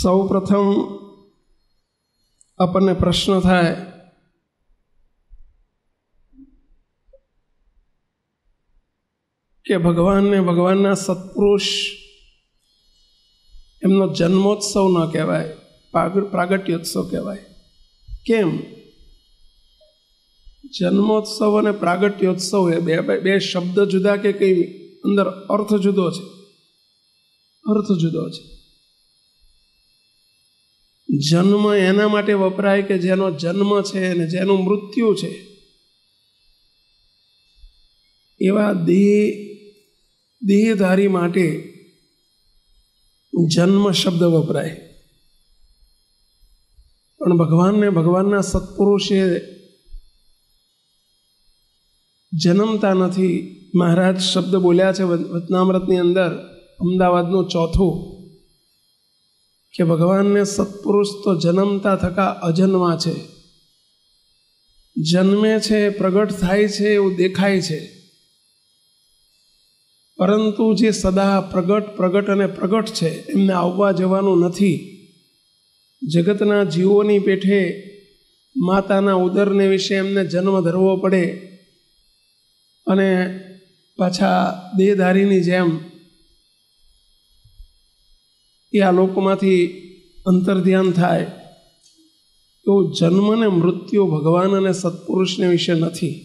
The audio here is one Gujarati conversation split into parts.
સૌ પ્રથમ આપણને પ્રશ્ન થાય કે ભગવાનને ભગવાનના સત્પુરુષ એમનો જન્મોત્સવ ન કહેવાય, પ્રાગટ્યોત્સવ કહેવાય. કેમ? જન્મોત્સવ અને પ્રાગટ્યોત્સવ એ બે શબ્દ જુદા કે કઈ અંદર અર્થ જુદો છે? અર્થ જુદો છે. જન્મ એના માટે વપરાય કે જેનો જન્મ છે અને જેનું મૃત્યુ છે. એવા દેહધારી માટે જન્મ શબ્દ વપરાય. પણ ભગવાનને ભગવાનના સત્પુરુષે જન્મતા નથી. મહારાજ શબ્દ બોલ્યા છે વચનામૃતની અંદર, અમદાવાદનું ચોથું, કે ભગવાનને સત્પુરુષ તો જન્મતા થકા અજન્મા છે. જન્મે છે, પ્રગટ થાય છે, એવું દેખાય છે, પરંતુ જે સદા પ્રગટ અને પ્રગટ છે એમને આવવા જવાનું નથી. જગતના જીવોની પેઠે માતાના ઉદરને વિશે એમને જન્મ ધરવો પડે અને પાછા દેહધારીની જેમ એ આ લોકોમાંથી અંતર્ધ્યાન થાય. તો જન્મ ને મૃત્યુ ભગવાન અને સત્પુરુષને વિશે નથી.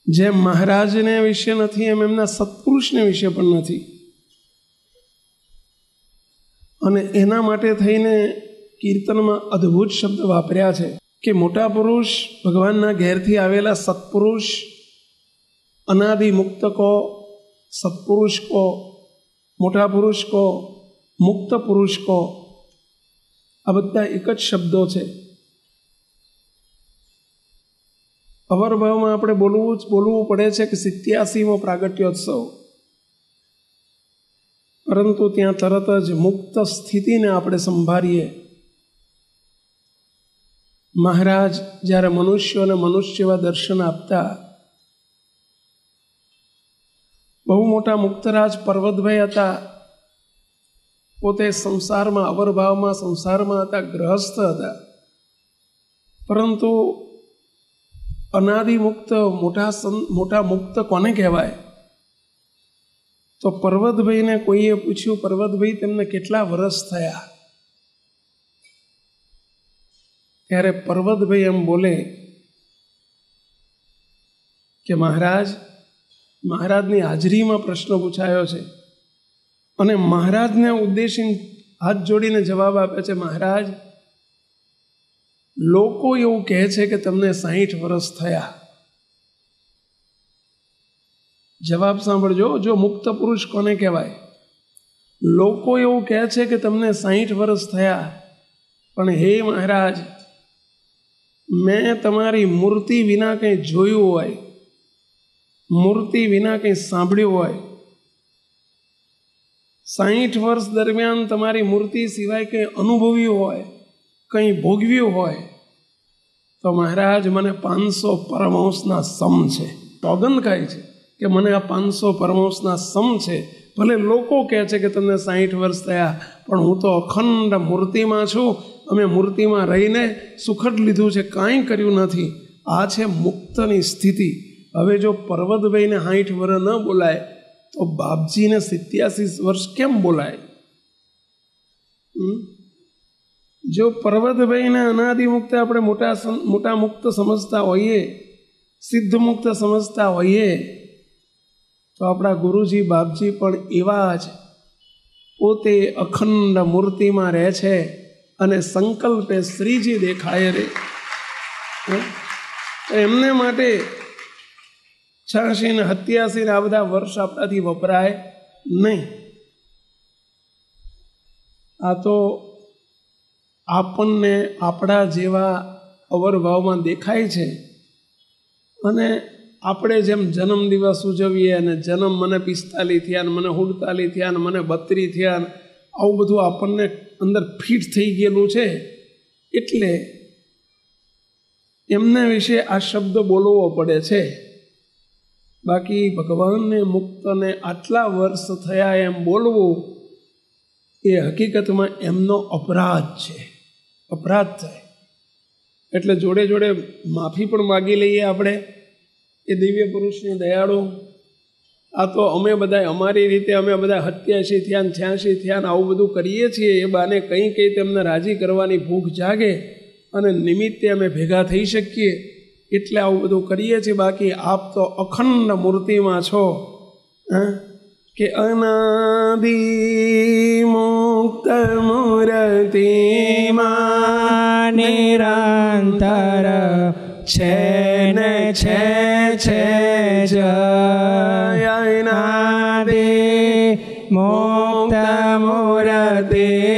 જેમ મહારાજને વિશે નથી એમ એમના સત્પુરુષને વિશે પણ નથી. અને એના માટે થઈને કીર્તનમાં અદ્ભુત શબ્દ વાપર્યા છે કે મોટા પુરુષ, ભગવાનના ઘેરથી આવેલા સત્પુરુષ, અનાદિ મુક્ત કો, સત્પુરુષ કો, મોટા પુરુષ કો, મુક્ત પુરુષ કો, આ બધા એક જ શબ્દો છે. અવરભાવમાં આપણે બોલવું પડે છે કે 87મો પ્રાગટ્યોત્સવ, પરંતુ ત્યાં તરત જ મુક્ત સ્થિતિને આપણે સંભાળીએ. મહારાજ જ્યારે મનુષ્યોને મનુષ્ય એવા દર્શન આપતા, બહુ મોટા મુક્તરાજ પર્વતભાઈ હતા, પોતે સંસારમાં અવરભાવમાં સંસારમાં હતા, ગ્રહસ્થ હતા, પરંતુ અનાદિ મુક્ત મોટા મુક્ત કોને કહેવાય? તો પર્વતભાઈને કોઈએ પૂછ્યું, પર્વતભાઈ તેમને કેટલા વર્ષ થયા? ત્યારે પર્વતભાઈ એમ બોલે કે મહારાજની હાજરીમાં પ્રશ્ન પૂછાયો છે અને મહારાજને ઉદ્દેશીને હાથ જોડીને જવાબ આપે છે, મહારાજ, લોકો એવું કહે છે કે તમને 60 વર્ષ થયા. જવાબ સાંભળજો, જો મુક્ત પુરુષ કોને કહેવાય? લોકો એવું કહે છે કે તમને 60 વર્ષ થયા, પણ હે મહારાજ, મેં તમારી મૂર્તિ વિના કંઈ જોયું હોય, મૂર્તિ વિના કંઈ સાંભળ્યું હોય, 60 વર્ષ દરમિયાન તમારી મૂર્તિ સિવાય કંઈ અનુભવ્યું હોય, કંઈ ભોગવ્યું હોય, તો મહારાજ મને 500 પરમહંસના સમ છે. સોગંદ ખાય છે કે મને આ 500 પરમહંસના સમ છે. ભલે લોકો કહે છે કે તમને 60 વર્ષ થયા, પણ હું તો અખંડ મૂર્તિમાં છું. અમે મૂર્તિમાં રહીને સુખ જ લીધું છે, કાંઈ કર્યું નથી. આ છે મુક્તની સ્થિતિ. હવે જો પર્વતભાઈને 60 વર્ષ ન બોલાય તો બાપજીને 87 વર્ષ કેમ બોલાય? જો પર્વતભાઈને અનાદિ મુક્ત આપણે મોટા મુક્ત સમજતા હોઈએ, સિદ્ધ મુક્ત સમજતા હોઈએ, તો આપણા ગુરુજી બાપજી પણ એવા જ પોતે અખંડ મૂર્તિમાં રહે છે અને સંકલ્પે શ્રીજી દેખાય રે. એમને માટે 86 ને 87 આ બધા વર્ષ આપણાથી વપરાય નહીં. આ તો આપણને આપણા જેવા અવરભાવમાં દેખાય છે. અને આપણે જેમ જન્મદિવસ ઉજવીએ અને જન્મ મને 45 થયા ને મને 48 થયા ને મને 32 થયા ને આવું બધું આપણને અંદર ફિટ થઈ ગયેલું છે, એટલે એમને વિશે આ શબ્દ બોલવો પડે છે. બાકી ભગવાનને મુક્તને આટલા વર્ષ થયા એમ બોલવું એ હકીકતમાં એમનો અપરાધ છે, અપરાધ થાય. એટલે જોડે જોડે માફી પણ માગી લઈએ આપણે એ દિવ્ય પુરુષની દયાળુ. આ તો અમે બધા અમારી રીતે અમે બધા 87 થયા ને 86 થયા ને આવું બધું કરીએ છીએ. એ બાને કંઈ કંઈ તેમને રાજી કરવાની ભૂખ જાગે અને નિમિત્તે અમે ભેગા થઈ શકીએ એટલે આવું બધું કરીએ છીએ. બાકી આપ તો અખંડ મૂર્તિમાં છો કે અનાદિ મુક્ત મૂર્તિમાં નિરંતર છે ને છે જયનાદિ મુક્ત મૂર્તિમાં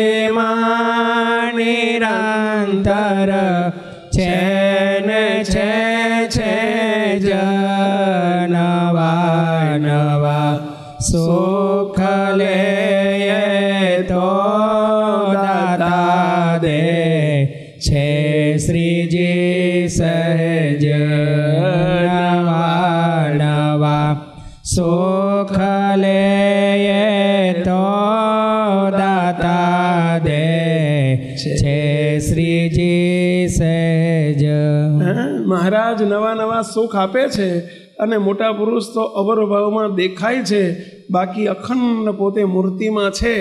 નિરંતર છે ને છે નવા નવા સુખ લે તો દાતા દે છે શ્રીજી સહજ. નવા નવા સુખ લે તો દાતા દે છે શ્રીજી સહજ. મહારાજ નવા નવા સુખ આપે છે અને મોટા પુરુષ તો અવરભાવમાં દેખાય છે, બાકી અખંડ પોતે મૂર્તિમાં છે.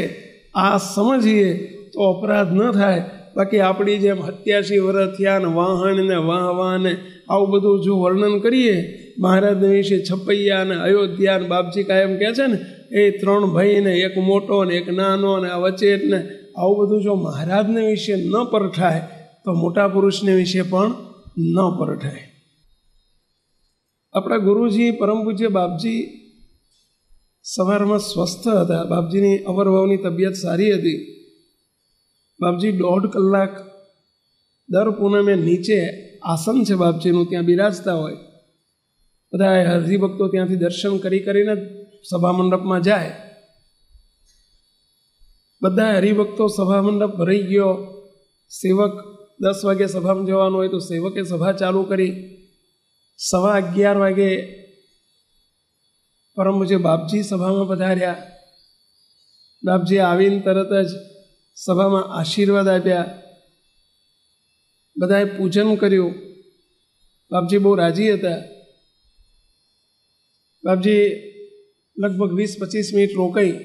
આ સમજીએ તો અપરાધ ન થાય. બાકી આપણી જેમ 87 વર્ષ થયા ને વાહન ને વાહ ને આવું બધું જો વર્ણન કરીએ મહારાજને વિશે, છપૈયા ને અયોધ્યા ને બાપજી કાયમ કહે છે ને એ 3 ભાઈ ને એક મોટો ને એક નાનો ને આ વચ્ચે ને આવું બધું જો મહારાજને વિશે ન પરઠાય તો મોટા પુરુષને વિશે પણ ન પરઠાય. આપણા ગુરુજી પરમ પૂજ્ય બાપજી સવારમાં સ્વસ્થ હતા. બાપજીની અવરભાવની તબિયત સારી હતી. બાપજી 1.5 કલાક દર પૂનમે નીચે આસન છે બાપજીનું, ત્યાં બિરાજતા હોય. બધા હરિભક્તો ત્યાંથી દર્શન કરીને સભા મંડપમાં જાય. બધા હરિભક્તો સભા મંડપ ભરાઈ ગયો. સેવક 10 વાગે સભામાં જવાનું હોય તો સેવકે સભા ચાલુ કરી. 11:15 વાગે પરમ પૂજ્ય બાપજી સભામાં પધાર્યા. બાપજી આવીને તરત જ સભામાં આશીર્વાદ આપ્યા. બધાએ પૂજન કર્યું. બાપજી બહુ રાજી હતા. બાપજી લગભગ 20-25 મિનિટ રોકાઈ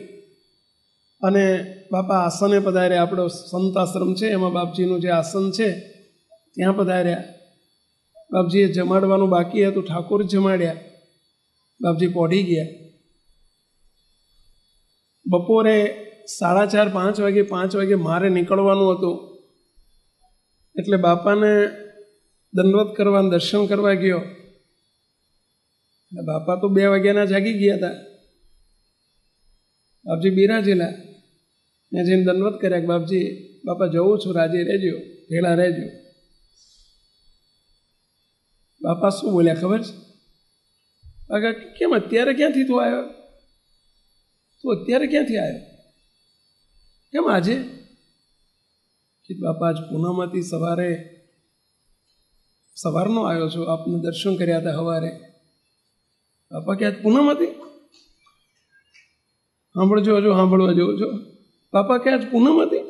અને બાપા આસને પધાર્યા. આપણો સંત આશ્રમ છે એમાં બાપજીનું જે આસન છે ત્યાં પધાર્યા. બાપજીએ જમાડવાનું બાકી હતું, ઠાકોર જમાડ્યા. બાપજી પહોંચી ગયા. બપોરે 4:30-5 વાગે મારે નીકળવાનું હતું એટલે બાપાને દંડવત કરવા દર્શન કરવા ગયો. બાપા તો 2 વાગ્યાના જાગી ગયા હતા. બાપજી બિરાજેલા. મેં જઈને દંડવત કર્યા કે બાપજી બાપા જવું છું, રાજી રહેજો, ભેળા રહેજો. બાપા શું બોલ્યા ખબર છે? કાકા કેમ અત્યારે ક્યાંથી તું આવ્યો? તું અત્યારે ક્યાંથી આવ્યો? કેમ આજે? કે બાપા આજ પૂનમથી સવારનો આવ્યો છું, આપને દર્શન કર્યા હતા સવારે. બાપા કે આજ પૂનમ હતી? સાંભળજો, હજુ સાંભળવા જવું છો. બાપા કે આજ પૂનમ હતી?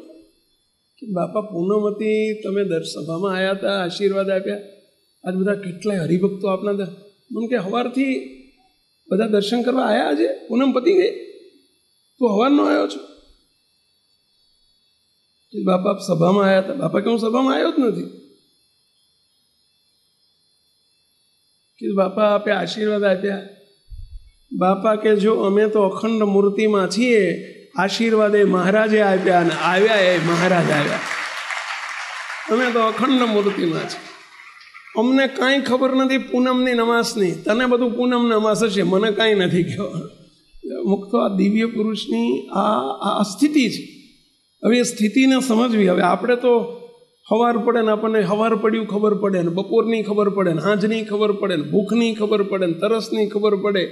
કે બાપા પૂનમ હતી, તમે સભામાં આવ્યા હતા, આશીર્વાદ આપ્યા. આજ બધા કેટલાય હરિભક્તો આપના મને કે સવારથી બધા દર્શન કરવા આવ્યા. આજે પૂનમ પતી ગઈ, તું સવારનો આવ્યો છો? કે બાપા સભામાં આવ્યા હતા. બાપા કે હું સભામાં આવ્યો જ નથી. કે બાપા આપે આશીર્વાદ આપ્યા. બાપા કે જો અમે તો અખંડ મૂર્તિમાં છીએ, આશીર્વાદ એ મહારાજે આપ્યા અને આવ્યા એ મહારાજ આવ્યા. અમે તો અખંડ મૂર્તિમાં છીએ. અમને કાંઈ ખબર નથી પૂનમની નમાસની. તને બધું પૂનમની નમાસ હશે, મને કાંઈ નથી કહેવાનું. મુક્ત આ દિવ્ય પુરુષની આ સ્થિતિ છે. હવે એ સ્થિતિને સમજવી. હવે આપણે તો સવાર પડે ને આપણને સવાર પડ્યું ખબર પડે ને, બપોરની ખબર પડે ને, સાંજની ખબર પડે ને, ભૂખની ખબર પડે ને, તરસની ખબર પડે.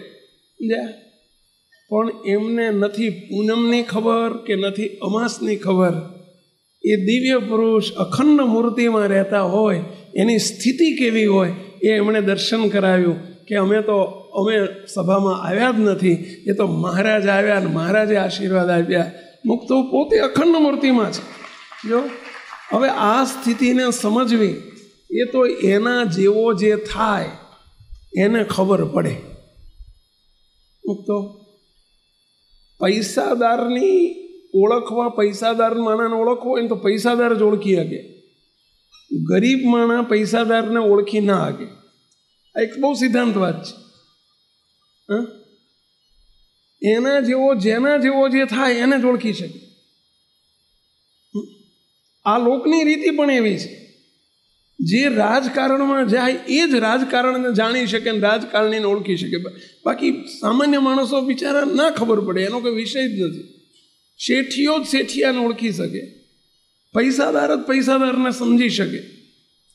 પણ એમને નથી પૂનમની ખબર કે નથી અમાસની ખબર. એ દિવ્ય પુરુષ અખંડ મૂર્તિમાં રહેતા હોય, એની સ્થિતિ કેવી હોય એ એમણે દર્શન કરાવ્યું કે અમે તો અમે સભામાં આવ્યા જ નથી, એ તો મહારાજ આવ્યા ને મહારાજે આશીર્વાદ આપ્યા. મુક્તો પોતે અખંડ મૂર્તિમાં છે. જો હવે આ સ્થિતિને સમજવી એ તો એના જેવો જે થાય એને ખબર પડે. મુક્તો પૈસાદારની ઓળખવા, પૈસાદાર માણાને ઓળખવો હોય ને તો પૈસાદાર જ ઓળખી શકે. ગરીબ માણા પૈસાદારને ઓળખી ના શકે. આ એક બહુ સિદ્ધાંત વાત છે. એના જેવો, જેના જેવો જે થાય એને જ ઓળખી શકે. આ લોકની રીતિ પણ એવી છે. જે રાજકારણમાં જાય એ જ રાજકારણને જાણી શકે ને રાજકારણીને ઓળખી શકે. બાકી સામાન્ય માણસો બિચારા ના ખબર પડે, એનો કોઈ વિષય જ નથી. શેઠિયો જ શેઠિયાને ઓળખી શકે, પૈસાદાર જ પૈસાદારને સમજી શકે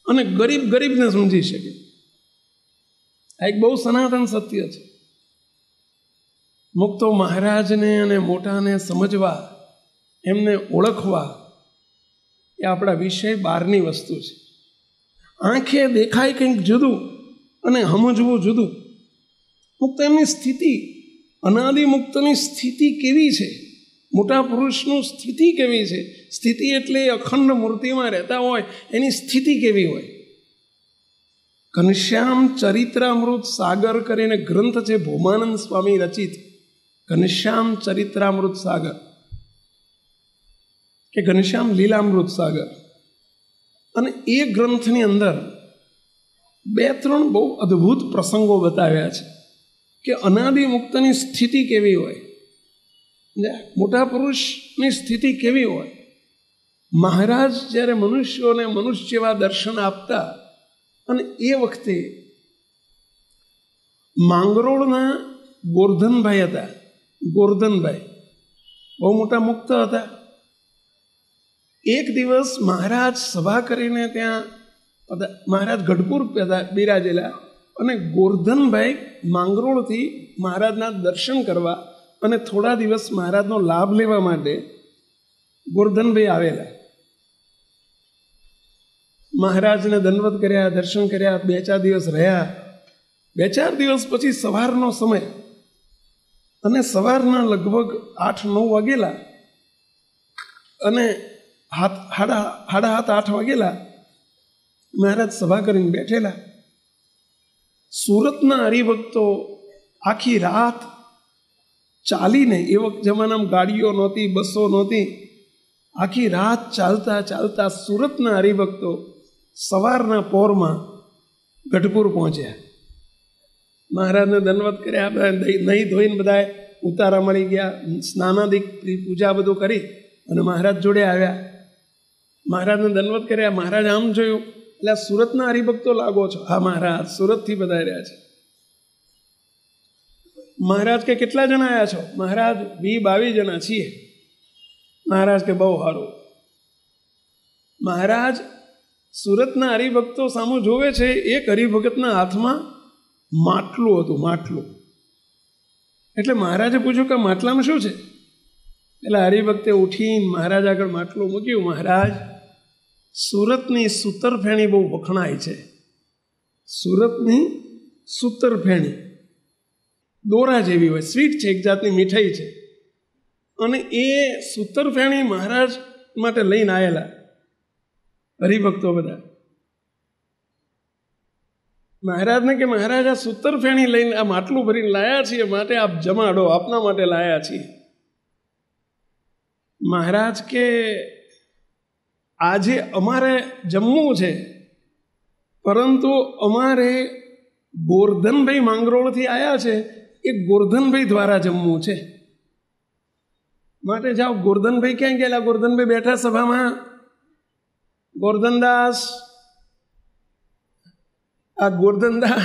અને ગરીબ ગરીબને સમજી શકે. આ એક બહુ સનાતન સત્ય છે. મુક્તો મહારાજને અને મોટાને સમજવા, એમને ઓળખવા એ આપણા વિષય બહારની વસ્તુ છે. આંખે દેખાય કંઈક જુદું અને સમજવું જુદું. મુક્ત એમની સ્થિતિ, અનાદિ મુક્તની સ્થિતિ કેવી છે, મોટા પુરુષનું સ્થિતિ કેવી છે. સ્થિતિ એટલે અખંડ મૂર્તિમાં રહેતા હોય એની સ્થિતિ કેવી હોય. ઘનશ્યામ ચરિત્રામૃત સાગર કરીને ગ્રંથ છે, ભૌમાનંદ સ્વામી રચિત. ઘનશ્યામ ચરિત્રામૃત સાગર કે ઘનશ્યામ લીલામૃત સાગર. અને એ ગ્રંથની અંદર 2-3 બહુ અદ્ભુત પ્રસંગો બતાવ્યા છે કે અનાદિ મુક્તની સ્થિતિ કેવી હોય, મોટા પુરુષની સ્થિતિ કેવી હોય. મહારાજ જ્યારે મનુષ્યોને મનુષ્ય જેવા દર્શન આપતા, અને એ વખતે માંગરોળના ગોરધનભાઈ હતા. ગોરધનભાઈ બહુ મોટા મુક્ત હતા. એક દિવસ મહારાજ સભા કરીને ત્યાં મહારાજ ગઢપુર બિરાજેલા, અને ગોરધનભાઈ માંગરોળથી મહારાજના દર્શન કરવા અને થોડા દિવસ મહારાજનો લાભ લેવા માટે ગોરધનભાઈ આવેલા. મહારાજને દંડવત કર્યા, દર્શન કર્યા, 2-4 દિવસ રહ્યા. 2-4 દિવસ પછી સવારનો સમય, અને સવારના લગભગ 8-9 વાગેલા, અને 7:30-8 વાગેલા મહારાજ સભા કરીને બેઠેલા. સુરતના હરિભક્તો આખી રાત ચાલીને, એ વખત જમાનામાં ગાડીઓ નહોતી, બસો નહોતી, આખી રાત ચાલતા ચાલતા સુરતના હરિભક્તો સવારના પોરમાં ગઢપુર પહોંચ્યા. મહારાજને દંડવત કર્યા, બધા નહીં ધોઈને બધા ઉતારા મળી ગયા, સ્નાનાદિક પૂજા બધું કરી અને મહારાજ જોડે આવ્યા. મહારાજને દંડવત કર્યા. મહારાજ આમ જોયું એટલે સુરતના હરિભક્તો લાગો છો? હા મહારાજ, સુરતથી બધા રહ્યા છે. મહારાજ કે કેટલા જણા આવ્યા છો? મહારાજ 20-22 જણા છીએ. મહારાજ કે બહુ સારું. મહારાજ સુરતના હરિભક્તો સામું જોવે છે. એક હરિભગતના હાથમાં માટલું હતું, માટલું. એટલે મહારાજે પૂછ્યું કે માટલામાં શું છે? એટલે હરિભક્તે ઉઠીને મહારાજ આગળ માટલું મૂક્યું. મહારાજ, સુરતની સૂતરફેણી બહુ વખણાય છે. સુરતની સૂતરફેણી દોરા જેવી હોય, સ્વીટ છે, એક જાતની મીઠાઈ છે. અને એ સૂતરફેણી મહારાજ માટે લઈને આવેલા હરિભક્તો બધા. મહારાજને કે મહારાજ, આ સૂતરફેણી લઈને, આ માટલું ભરીને લાયા છીએ, માટે આપ જમાડો, આપના માટે લાયા છીએ. મહારાજ કે આજે અમારે જમવું છે, પરંતુ અમારે ગોરધનભાઈ માંગરોળથી આવ્યા છે, એ ગોરધનભાઈ દ્વારા જમવું છે, માટે જાઓ. ગોરધનભાઈ ક્યાં ગયેલા? ગોરધનભાઈ બેઠા સભામાં. ગોરધનદાસ, આ ગોરધનદાસ,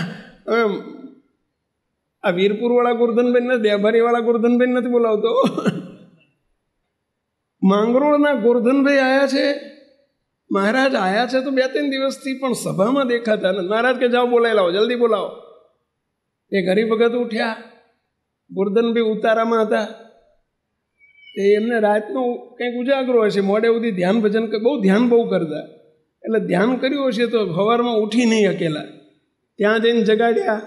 આ વીરપુર વાળા ગોરધનભાઈ ને દેવભારી વાળા ગોરધનભાઈ નથી બોલાવતો, માંગરોળના ગોરધનભાઈ આવ્યા છે. મહારાજ આવ્યા છે તો 2-3 દિવસથી, પણ સભામાં દેખાતા ને. મહારાજ કે જાઓ, બોલાવી લાવો, જલ્દી બોલાવો. એક હરિભગત ઉઠ્યા. ગોરધનભાઈ ઉતારામાં હતા. એમને રાતનો કંઈક ઉજાગરો હશે, મોડે સુધી ધ્યાન ભજન, બહુ ધ્યાન બહુ કરતા. એટલે ધ્યાન કર્યું હશે તો સવારમાં ઉઠી નહીં અકેલા. ત્યાં જઈને જગાડ્યા.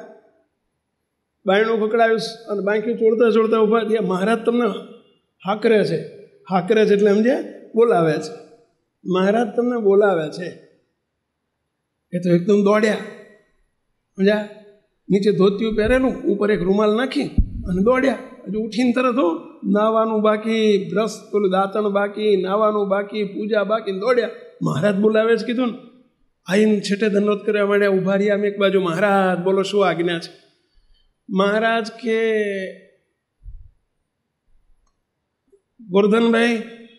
બાયણું ખકડાયું અને બાંક્યું ચોડતા ચોડતા ઊભા થયા. મહારાજ તમને હાકરે છે. હાકરે છે એટલે સમજ્યા, બોલાવે છે. મહારાજ તમને બોલાવે છે. એ તો એકદમ દોડ્યા. સમજ્યા, નીચે ધોતિયું પહેરેલું, ઉપર એક રૂમાલ નાખી અને દોડ્યા. હજુ ઉઠીને તરત હો, નાવાનું બાકી, બ્રશ પેલું દાંતણ બાકી, નાવાનું બાકી, પૂજા બાકી, દોડ્યા. મહારાજ બોલાવે છે કીધું ને. આઈને છેટે દંડોત કરવા માંડ્યા. ઉભા રહ્યા આમ એક બાજુ. મહારાજ બોલો, શું આજ્ઞા છે? મહારાજ કે ગોરધનભાઈ,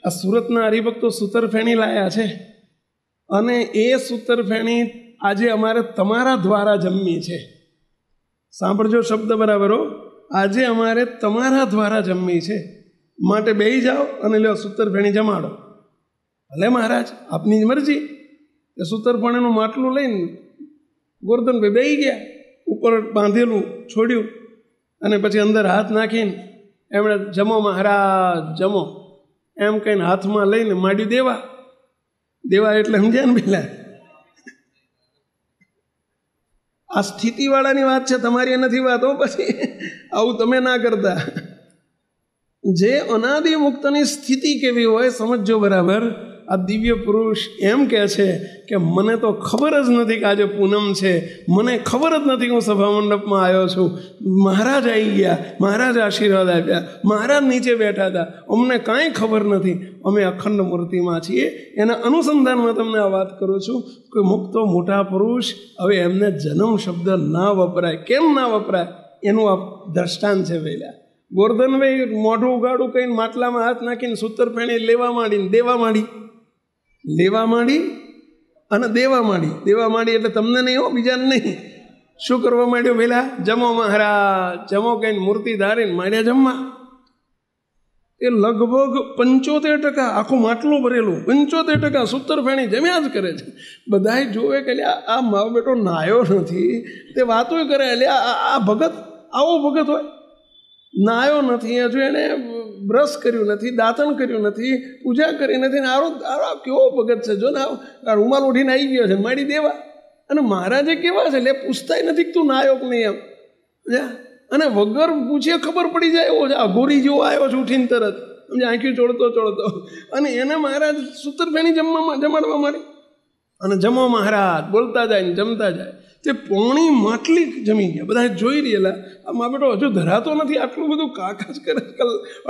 આ સુરતના હરિભક્તો સૂતરફેણી લાયા છે અને એ સૂતરફેણી આજે અમારે તમારા દ્વારા જમવી છે. સાંભળજો શબ્દ બરાબર હો. આજે અમારે તમારા દ્વારા જમવી છે, માટે બેસી જાઓ અને લ્યો સૂતરફેણી જમાડો. ભલે મહારાજ, આપની જ મરજી. એ સૂતરફેણીનું માટલું લઈને ગોરધનભાઈ બેસી ગયા. ઉપર બાંધેલું છોડ્યું અને પછી અંદર હાથ નાખીને એમણે જમો મહારાજ જમો એમ કહીને હાથમાં લઈને માંડ્યું દેવા. દેવા એટલે સમજ્યા ને પેલા? આ સ્થિતિવાળાની વાત છે, તમારી નથી વાત હો. પછી આવું તમે ના કરતા. જે અનાદિ મુક્તની સ્થિતિ કેવી હોય સમજો બરાબર. આ દિવ્ય પુરુષ એમ કહે છે કે મને તો ખબર જ નથી કે આજે પૂનમ છે, મને ખબર જ નથી કે હું સભા મંડપમાં આવ્યો છું. મહારાજ આવી ગયા, મહારાજ આશીર્વાદ આપ્યા, મહારાજ નીચે બેઠા હતા, અમને કાંઈ ખબર નથી. અમે અખંડ મૂર્તિમાં છીએ. એના અનુસંધાનમાં તમને આ વાત કરું છું કે મુક્તો મોટા પુરુષ હવે એમને જન્મ શબ્દ ના વપરાય. કેમ ના વપરાય એનું આ દ્રષ્ટાંત છે. પહેલાં ગોરધનભાઈ મોઢું ઉગાડું કહીને માટલામાં હાથ નાખીને સૂતરફેણી લેવા માંડીને દેવા માંડી. લેવા માંડી અને દેવા માંડી. દેવા માંડી એટલે તમને નહીં હો, બીજાને નહીં. શું કરવા માંડ્યો? પેલા જમો મહારાજ જમો કહીને મૂર્તિ ધારીને માંડ્યા જમવા. એ લગભગ 75% આખું માટલું ભરેલું 75% સૂતરફેણી જમ્યા જ કરે છે. બધાએ જોવે કે આ મારો બેટો નાયો નથી, તે વાતો કરે. એટલે આ ભગત આવો ભગત હોય? નાયો નથી, હજુ એને બ્રશ કર્યું નથી, દાંતણ કર્યું નથી, પૂજા કરી નથી, ને આરો કેવો ભગત છે. જો ને આ રૂમાલ ઉઠીને આવી ગયો છે, માડી દેવા. અને મહારાજે કેવા છે, એટલે પૂછતાય નથી તું નાયો કે નહીં એમ. અને વગર પૂછીએ ખબર પડી જાય એવો છે. અઘોરી જેવો આવ્યો છે ઉઠીને તરત, સમજે, આંખ્યું ચોળતો. અને એને મહારાજ સૂતરફેણી જમાડવા માંડી. અને જમો મહારાજ બોલતા જાય ને જમતા જાય. તે પોણી માટલી જમી ગયા. બધા જોઈ રહેલા, આ મા બેટો હજુ ધરાતો નથી, આટલું બધું કાકા જ કરે,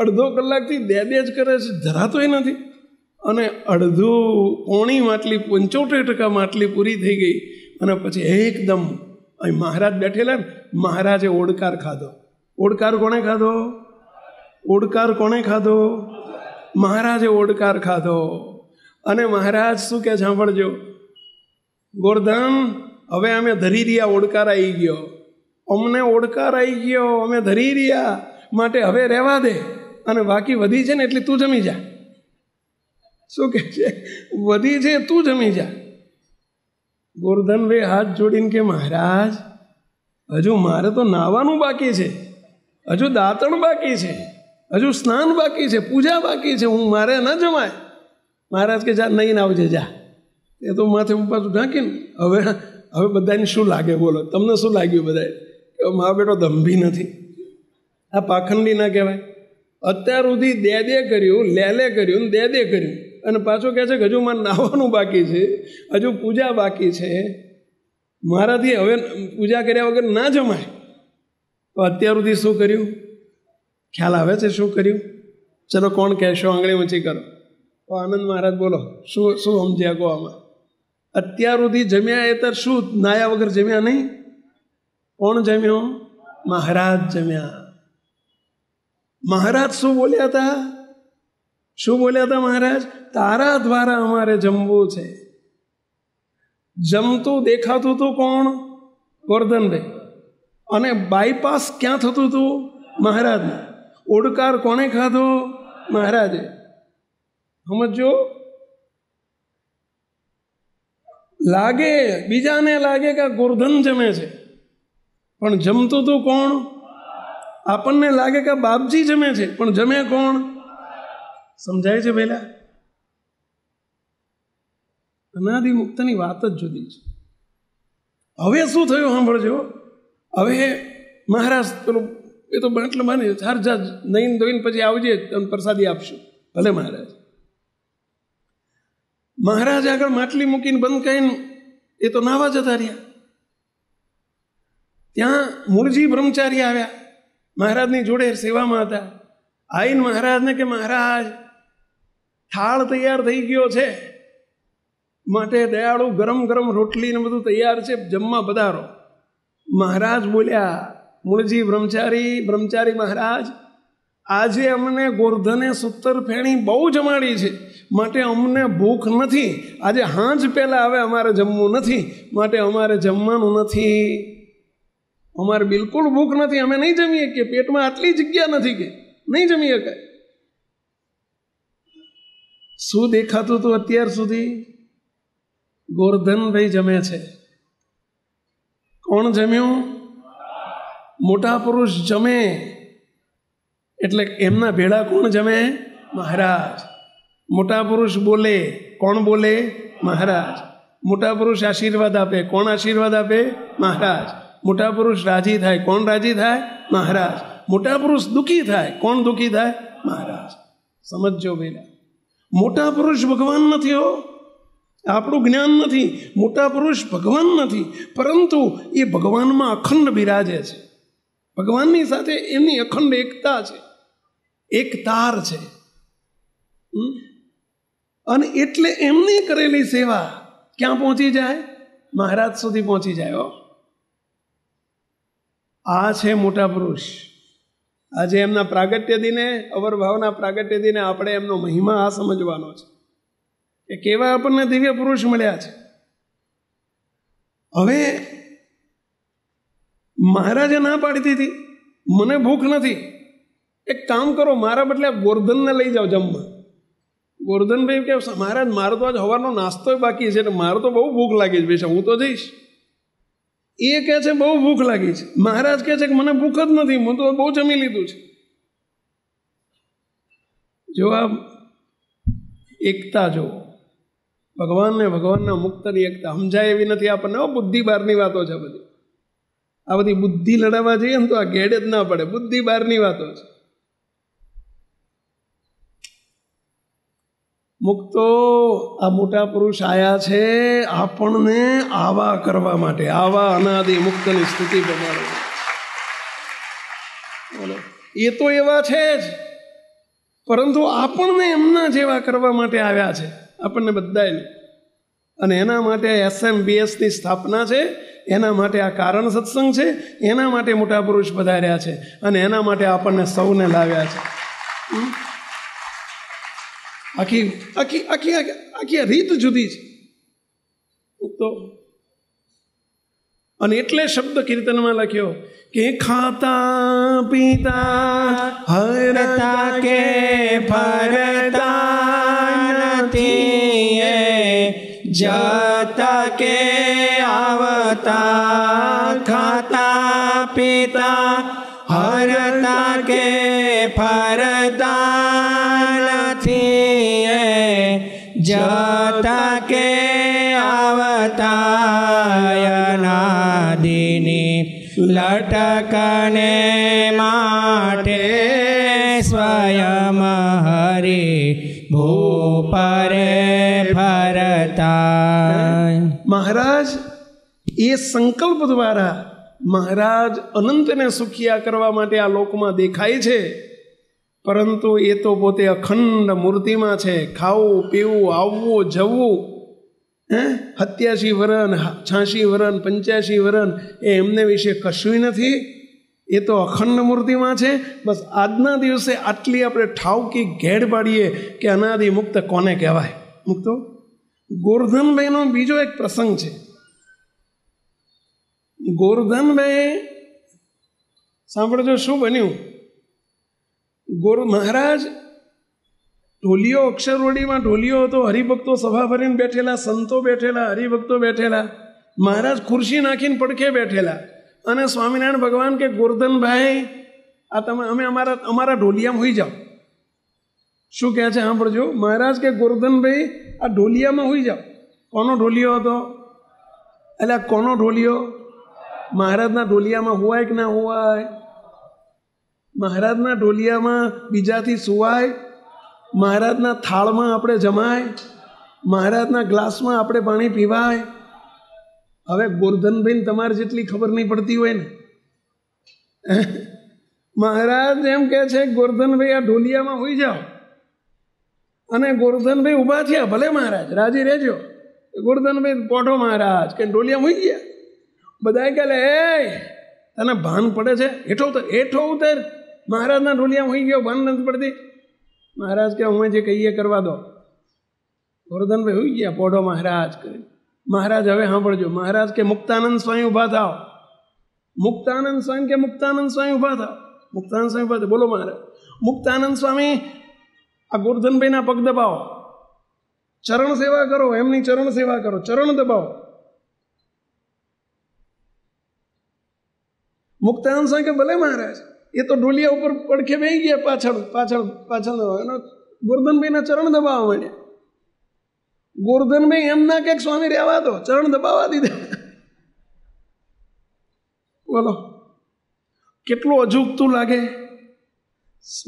અડધો કલાકથી દે જ કરે છે, ધરાતોય નથી. અને પોણી માટલી 75% માટલી પૂરી થઈ ગઈ. અને પછી એકદમ અહીં મહારાજ બેઠેલા ને, મહારાજે ઓડકાર ખાધો. ઓડકાર કોણે ખાધો? ઓડકાર કોણે ખાધો? મહારાજે ઓડકાર ખાધો. અને મહારાજ શું કે સાંભળજો, ગોરધન હવે અમે ધરી રહ્યા, ઓડકાર આવી ગયો, અમને ઓડકાર આવી ગયો, અમે ધરી રહ્યા, માટે હવે રહેવા દે. અને બાકી વધી છે ને એટલે તું જમી જા. શું કે છે? વધી છે તું જમી જા. ગોરધનભાઈ હાથ જોડીને કે મહારાજ હજુ મારે તો નાવાનું બાકી છે, હજુ દાંતણ બાકી છે, હજુ સ્નાન બાકી છે, પૂજા બાકી છે, મારે ન જમાય. મહારાજ કે જા નહીં આવજે જા. એ તો માથે પાછું ઢાંકીને હવે બધાને શું લાગે બોલો? તમને શું લાગ્યું બધાએ? કે મારો બેટો દંભી નથી, આ પાખંડી ના કહેવાય. અત્યાર સુધી દે કર્યું, લે કર્યું, દે કર્યું, અને પાછો કહે છે કે હજુ મારે નાહવાનું બાકી છે, હજુ પૂજા બાકી છે, મારાથી હવે પૂજા કર્યા વગર ના જમાય. તો અત્યાર સુધી શું કર્યું? ખ્યાલ આવે છે શું કર્યું? ચલો કોણ કહેશો? આંગળી ઊંચી કરો. તો આનંદ મહારાજ બોલો, શું સમજ્યા કહો આમાં? અત્યાર સુધી જમ્યા એ તર શું? નાયા વગર જમ્યા નહીં. કોણ જમ્યો? મહારાજ જમ્યા. મહારાજ શું બોલ્યા હતા? શું બોલ્યા હતા મહારાજ? તારા દ્વારા અમારે જમવું છે. જમતું દેખાતું હતું કોણ? ગોરધનભાઈ. અને બાયપાસ ક્યાં થતું હતું? મહારાજને. ઓડકાર કોણે ખાધો? મહારાજે. સમજો, લાગે બીજાને લાગે કે ગોરધન જમે છે, પણ જમતું તું કોણ? આપણને લાગે કે બાપજી જમે છે, પણ જમે કોણ? સમજાય છે પહેલા? અનાદિ મુક્તની વાત જ જુદી છે. હવે શું થયું સાંભળજો. હવે મહારાજ પેલું એ તો એટલે માની ચાર જા નહીં ધોઈને પછી આવજે તમને પ્રસાદી આપશું. ભલે મહારાજ. મહારાજ આગળ માટલી મૂકીને બંધ કરીને એ તો નાવા જતા રહ્યા. ત્યાં મૂળજી બ્રહ્મચારી આવ્યા, મહારાજની જોડે સેવામાં હતા. આવીને મહારાજને કે મહારાજ થાળ તૈયાર થઈ ગયો છે, માટે દયાળુ ગરમ ગરમ રોટલી ને બધું તૈયાર છે, જમવા પધારો. મહારાજ બોલ્યા, મૂળજી બ્રહ્મચારી મહારાજ, આજે અમને ગોરધને સૂતર ફેણી બહુ જમાડી છે, માટે અમને ભૂખ નથી. આજે હાંજ પહેલાં હવે અમારે જમવું નથી, માટે અમારે જમવાનું નથી. અમારે બિલકુલ ભૂખ નથી, અમે નહીં જમીએ કે પેટમાં આટલી જગ્યા નથી કે નહીં જમી શકાય. શું દેખાતું હતું અત્યાર સુધી? ગોરધનભાઈ જમે છે. કોણ જમ્યું? મોટા પુરુષ જમે એટલે એમના ભેળા કોણ જમે? મહારાજ. મોટા પુરુષ બોલે, કોણ બોલે? મહારાજ. મોટા પુરુષ આશીર્વાદ આપે, કોણ આશીર્વાદ આપે? મહારાજ. મોટા પુરુષ રાજી થાય, કોણ રાજી થાય? મહારાજ. મોટા પુરુષ દુઃખી થાય, કોણ દુઃખી થાય? મહારાજ. સમજજો ભાઈ, મોટા પુરુષ ભગવાન નથી હો, આપણું જ્ઞાન નથી. મોટા પુરુષ ભગવાન નથી, પરંતુ એ ભગવાનમાં અખંડ બિરાજે છે. ભગવાનની સાથે એમની અખંડ એકતા છે, એક તાર છે. અને એટલે એમની કરેલી સેવા ક્યાં પહોંચી જાય? મહારાજ સુધી પહોંચી જાય. આ છે મોટા પુરુષ. આજે એમના પ્રાગટ્ય દિને, અવરભાવના પ્રાગટ્ય દિને આપણે એમનો મહિમા આ સમજવાનો છે કે કેવા આપણને દિવ્ય પુરુષ મળ્યા છે. હવે મહારાજે ના પાડી દીધી, મને ભૂખ નથી, એક કામ કરો, મારા બદલે ગોરધનને લઈ જાઓ જમવા. ગોરધનભાઈ કે મહારાજ મારો તો આજ સવારનો નાસ્તો બાકી છે, મારો તો બહુ ભૂખ લાગી છે, બેસા હું તો જઈશ. એ કહે છે બહુ ભૂખ લાગી છે. મહારાજ કહે છે કે મને ભૂખ જ નથી, હું તો બહુ જમી લીધું છે. જો આ એકતા જો ભગવાનને ભગવાનના મુક્તની એકતા સમજાય એવી નથી આપણને. બુદ્ધિ બહારની વાતો છે બધી. આ બધી બુદ્ધિ લડાવવા જઈએ ને તો આ ઘેડ જ ના પડે. બુદ્ધિ બહારની વાતો છે. મુક્તો આ મોટા પુરુષ આયા છે આપણને આવા કરવા માટે, આવા અનાદિ મુક્તની સ્થિતિ પ્રમાણે. એ તો એવા છે જ, પરંતુ આપણને એમના જેવા કરવા માટે આવ્યા છે, આપણને બધાને. અને એના માટે SMBSની સ્થાપના છે, એના માટે આ કારણ સત્સંગ છે, એના માટે મોટા પુરુષ પધાર્યા છે, અને એના માટે આપણને સૌને લાવ્યા છે. આખી આખી આખી આખી રીત જુદી છે તો. અને એટલે શબ્દ કીર્તનમાં લખ્યો કે ખાતા પીતા હરતા કે ફરતા નથી, જતા કે આવતા. ખાતા પીતા હરતા કે ફરતા નથી, જતા કે અવતાયનાદિની લટકને માટે સ્વયં હરિ ભૂપરે ફરતા. મહારાજ એ સંકલ્પ દ્વારા મહારાજ અનંતને સુખિયા કરવા માટે આ લોકમાં દેખાય છે, પરંતુ એ તો પોતે અખંડ મૂર્તિમાં છે. ખાવું પીવું આવવું જવું, 87 વરન 86 વરન 85 વરન એ એમને વિશે કશું નથી. એ તો અખંડ મૂર્તિમાં છે. બસ આજના દિવસે આટલી આપણે ઠાવકી ઘેડ પાડીએ કે અનાદિ મુક્ત કોને કહેવાય. મુક્તો ગોરધનભાઈનો બીજો એક પ્રસંગ છે. ગોરધનભાઈ સાંભળજો શું બન્યું. મહારાજ ઢોલિયો, અક્ષરવડીમાં ઢોલિયો હતો, હરિભક્તો સભા ભરીને બેઠેલા, સંતો બેઠેલા, હરિભક્તો બેઠેલા, મહારાજ ખુરશી નાખીને પડખે બેઠેલા. અને સ્વામિનારાયણ ભગવાન કે ગોરધનભાઈ આ તમે અમારા ઢોલિયામાં હોઈ જાઓ. શું કહે છે સાંભળજો. મહારાજ કે ગોરધનભાઈ આ ઢોલિયામાં હોઈ જાઓ. કોનો ઢોલિયો હતો? એટલે કોનો ઢોલિયો? મહારાજના ઢોલિયામાં હોવાય કે ના હોવાય? મહારાજના ઢોલિયામાં બીજાથી સુવાય? મહારાજના થાળમાં આપણે જમાય? મહારાજના ગ્લાસમાં આપણે પાણી પીવાય? હવે ગોરધનભાઈ તમારે જેટલી ખબર નહીં પડતી હોય ને, મહારાજ એમ કે છે ગોરધનભાઈ આ ઢોલિયામાં હોઈ જાઓ, અને ગોરધનભાઈ ઊભા થયા, ભલે મહારાજ રાજી રહેજો. ગોરધનભાઈ પોઠો મહારાજ કે ઢોલિયામાં હોઈ ગયા. બધા કે એ તને ભાન પડે છે? હેઠો ઉતર, હેઠો ઉતર. મહારાજના ઢોલિયામાં હોઈ ગયો, ભાન નથી પડતી. મહારાજ કે હું જે કહીએ કરવા દો. ગોરધનભાઈ હોઈ ગયા પોઠો મહારાજ કરી. મહારાજ હવે સાંભળજો. મહારાજ કે મુક્તાનંદ સ્વામી ઊભા થાવ. મુક્તાનંદ સ્વામી કે મુક્તાનંદ સ્વામી ઊભા થાવ. મુક્તાનંદ સ્વામી ઊભા થાવ. બોલો મહારાજ. મુક્તાનંદ સ્વામી આ ગોરધનભાઈના પગ દબાવો, ચરણ સેવા કરો, એમની ચરણ સેવા કરો, ચરણ દબાવો. મુક્તાનંદ સ્વામી કે ભલે મહારાજ. એ તો ઢોલિયા ઉપર પડખે બેસી ગયા, પાછળ પાછળ પાછળ ગોરધનભાઈના ચરણ દબાવવા માંડ્યા. ગોરધનભાઈ એમ ના કે સ્વામી રહેવા દો, ચરણ દબાવવા દીધા. બોલો કેટલું અજુગતું લાગે.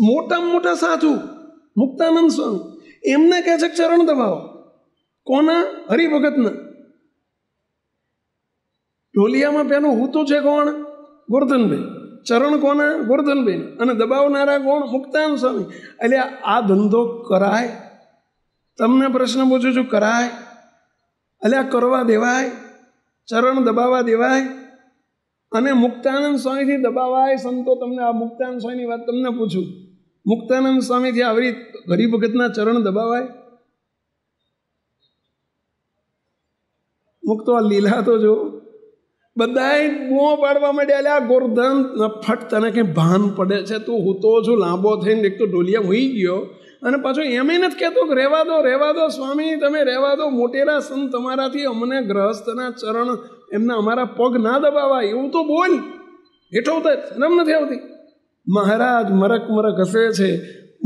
મોટામાં મોટા સાધુ મુક્તાનંદ સ્વામી એમને કહે છે ચરણ દબાવો. કોના? હરિભગતના. ઢોલિયામાં પેલું હૂતું છે કોણ? ગોરધનભાઈ. ચરણ કોના? ગોરધનભાઈ. અને દબાવનારા કોણ? મુક્તાનંદ સ્વામી. એટલે આ ધંધો કરાય? તમને પ્રશ્ન પૂછું છું, કરાય? એટલે આ કરવા દેવાય? ચરણ દબાવવા દેવાય? અને મુક્તાનંદ સ્વામીથી દબાવાય? સંતો તમને આ મુક્તાનંદ સ્વામીની વાત તમને પૂછું, મુક્તાનંદ સ્વામીથી આવી હરિભગતના ચરણ દબાવાય? મુક્તો આ લીલા તો જો બધાય બૂમો પાડવા માંડ્યા. એટલે આ ગોરધન ફટ તને કંઈ ભાન પડે છે? તું હું તો છું લાંબો થઈને એક તો ઢોલિયા હોઈ ગયો, અને પાછો એમ નથી કહેતો કે રહેવા દો સ્વામી, તમે રહેવા દો. મોટેરા સંત તમારાથી અમને ગ્રહસ્થના ચરણ એમના અમારા પગ ના દબાવાય એવું તો બોલ. હેઠો ઉતર, શરમ નથી આવતી? મહારાજ મરક મરક હસે છે,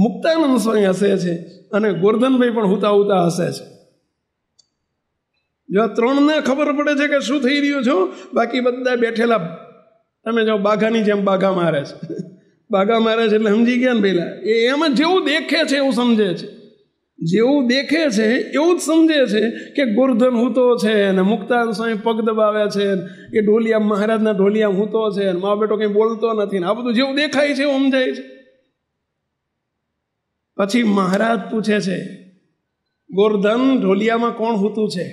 મુક્તાનંદ સ્વામી હસે છે, અને ગોરધનભાઈ પણ હુતા હુતા હસે છે. જો ત્રણને ખબર પડે છે કે શું થઈ રહ્યું છું. બાકી બધા બેઠેલા તમે જો બાઘાની જેમ બાઘા મારે છે. બાઘા મારે છે એટલે સમજી ગયા ને પેલા. એ એમ જેવું દેખે છે એવું સમજે છે, જેવું દેખે છે એવું જ સમજે છે કે ગોરધન હૂતો છે અને મુક્તાનંદ સ્વામી પગ દબાવે છે, એ ઢોલિયા મહારાજના ઢોલિયા હૂતો છે, મા બેટો કંઈ બોલતો નથી. આ બધું જેવું દેખાય છે એવું સમજાય છે. પછી મહારાજ પૂછે છે, ગોરધન ઢોલિયામાં કોણ હૂતું છે?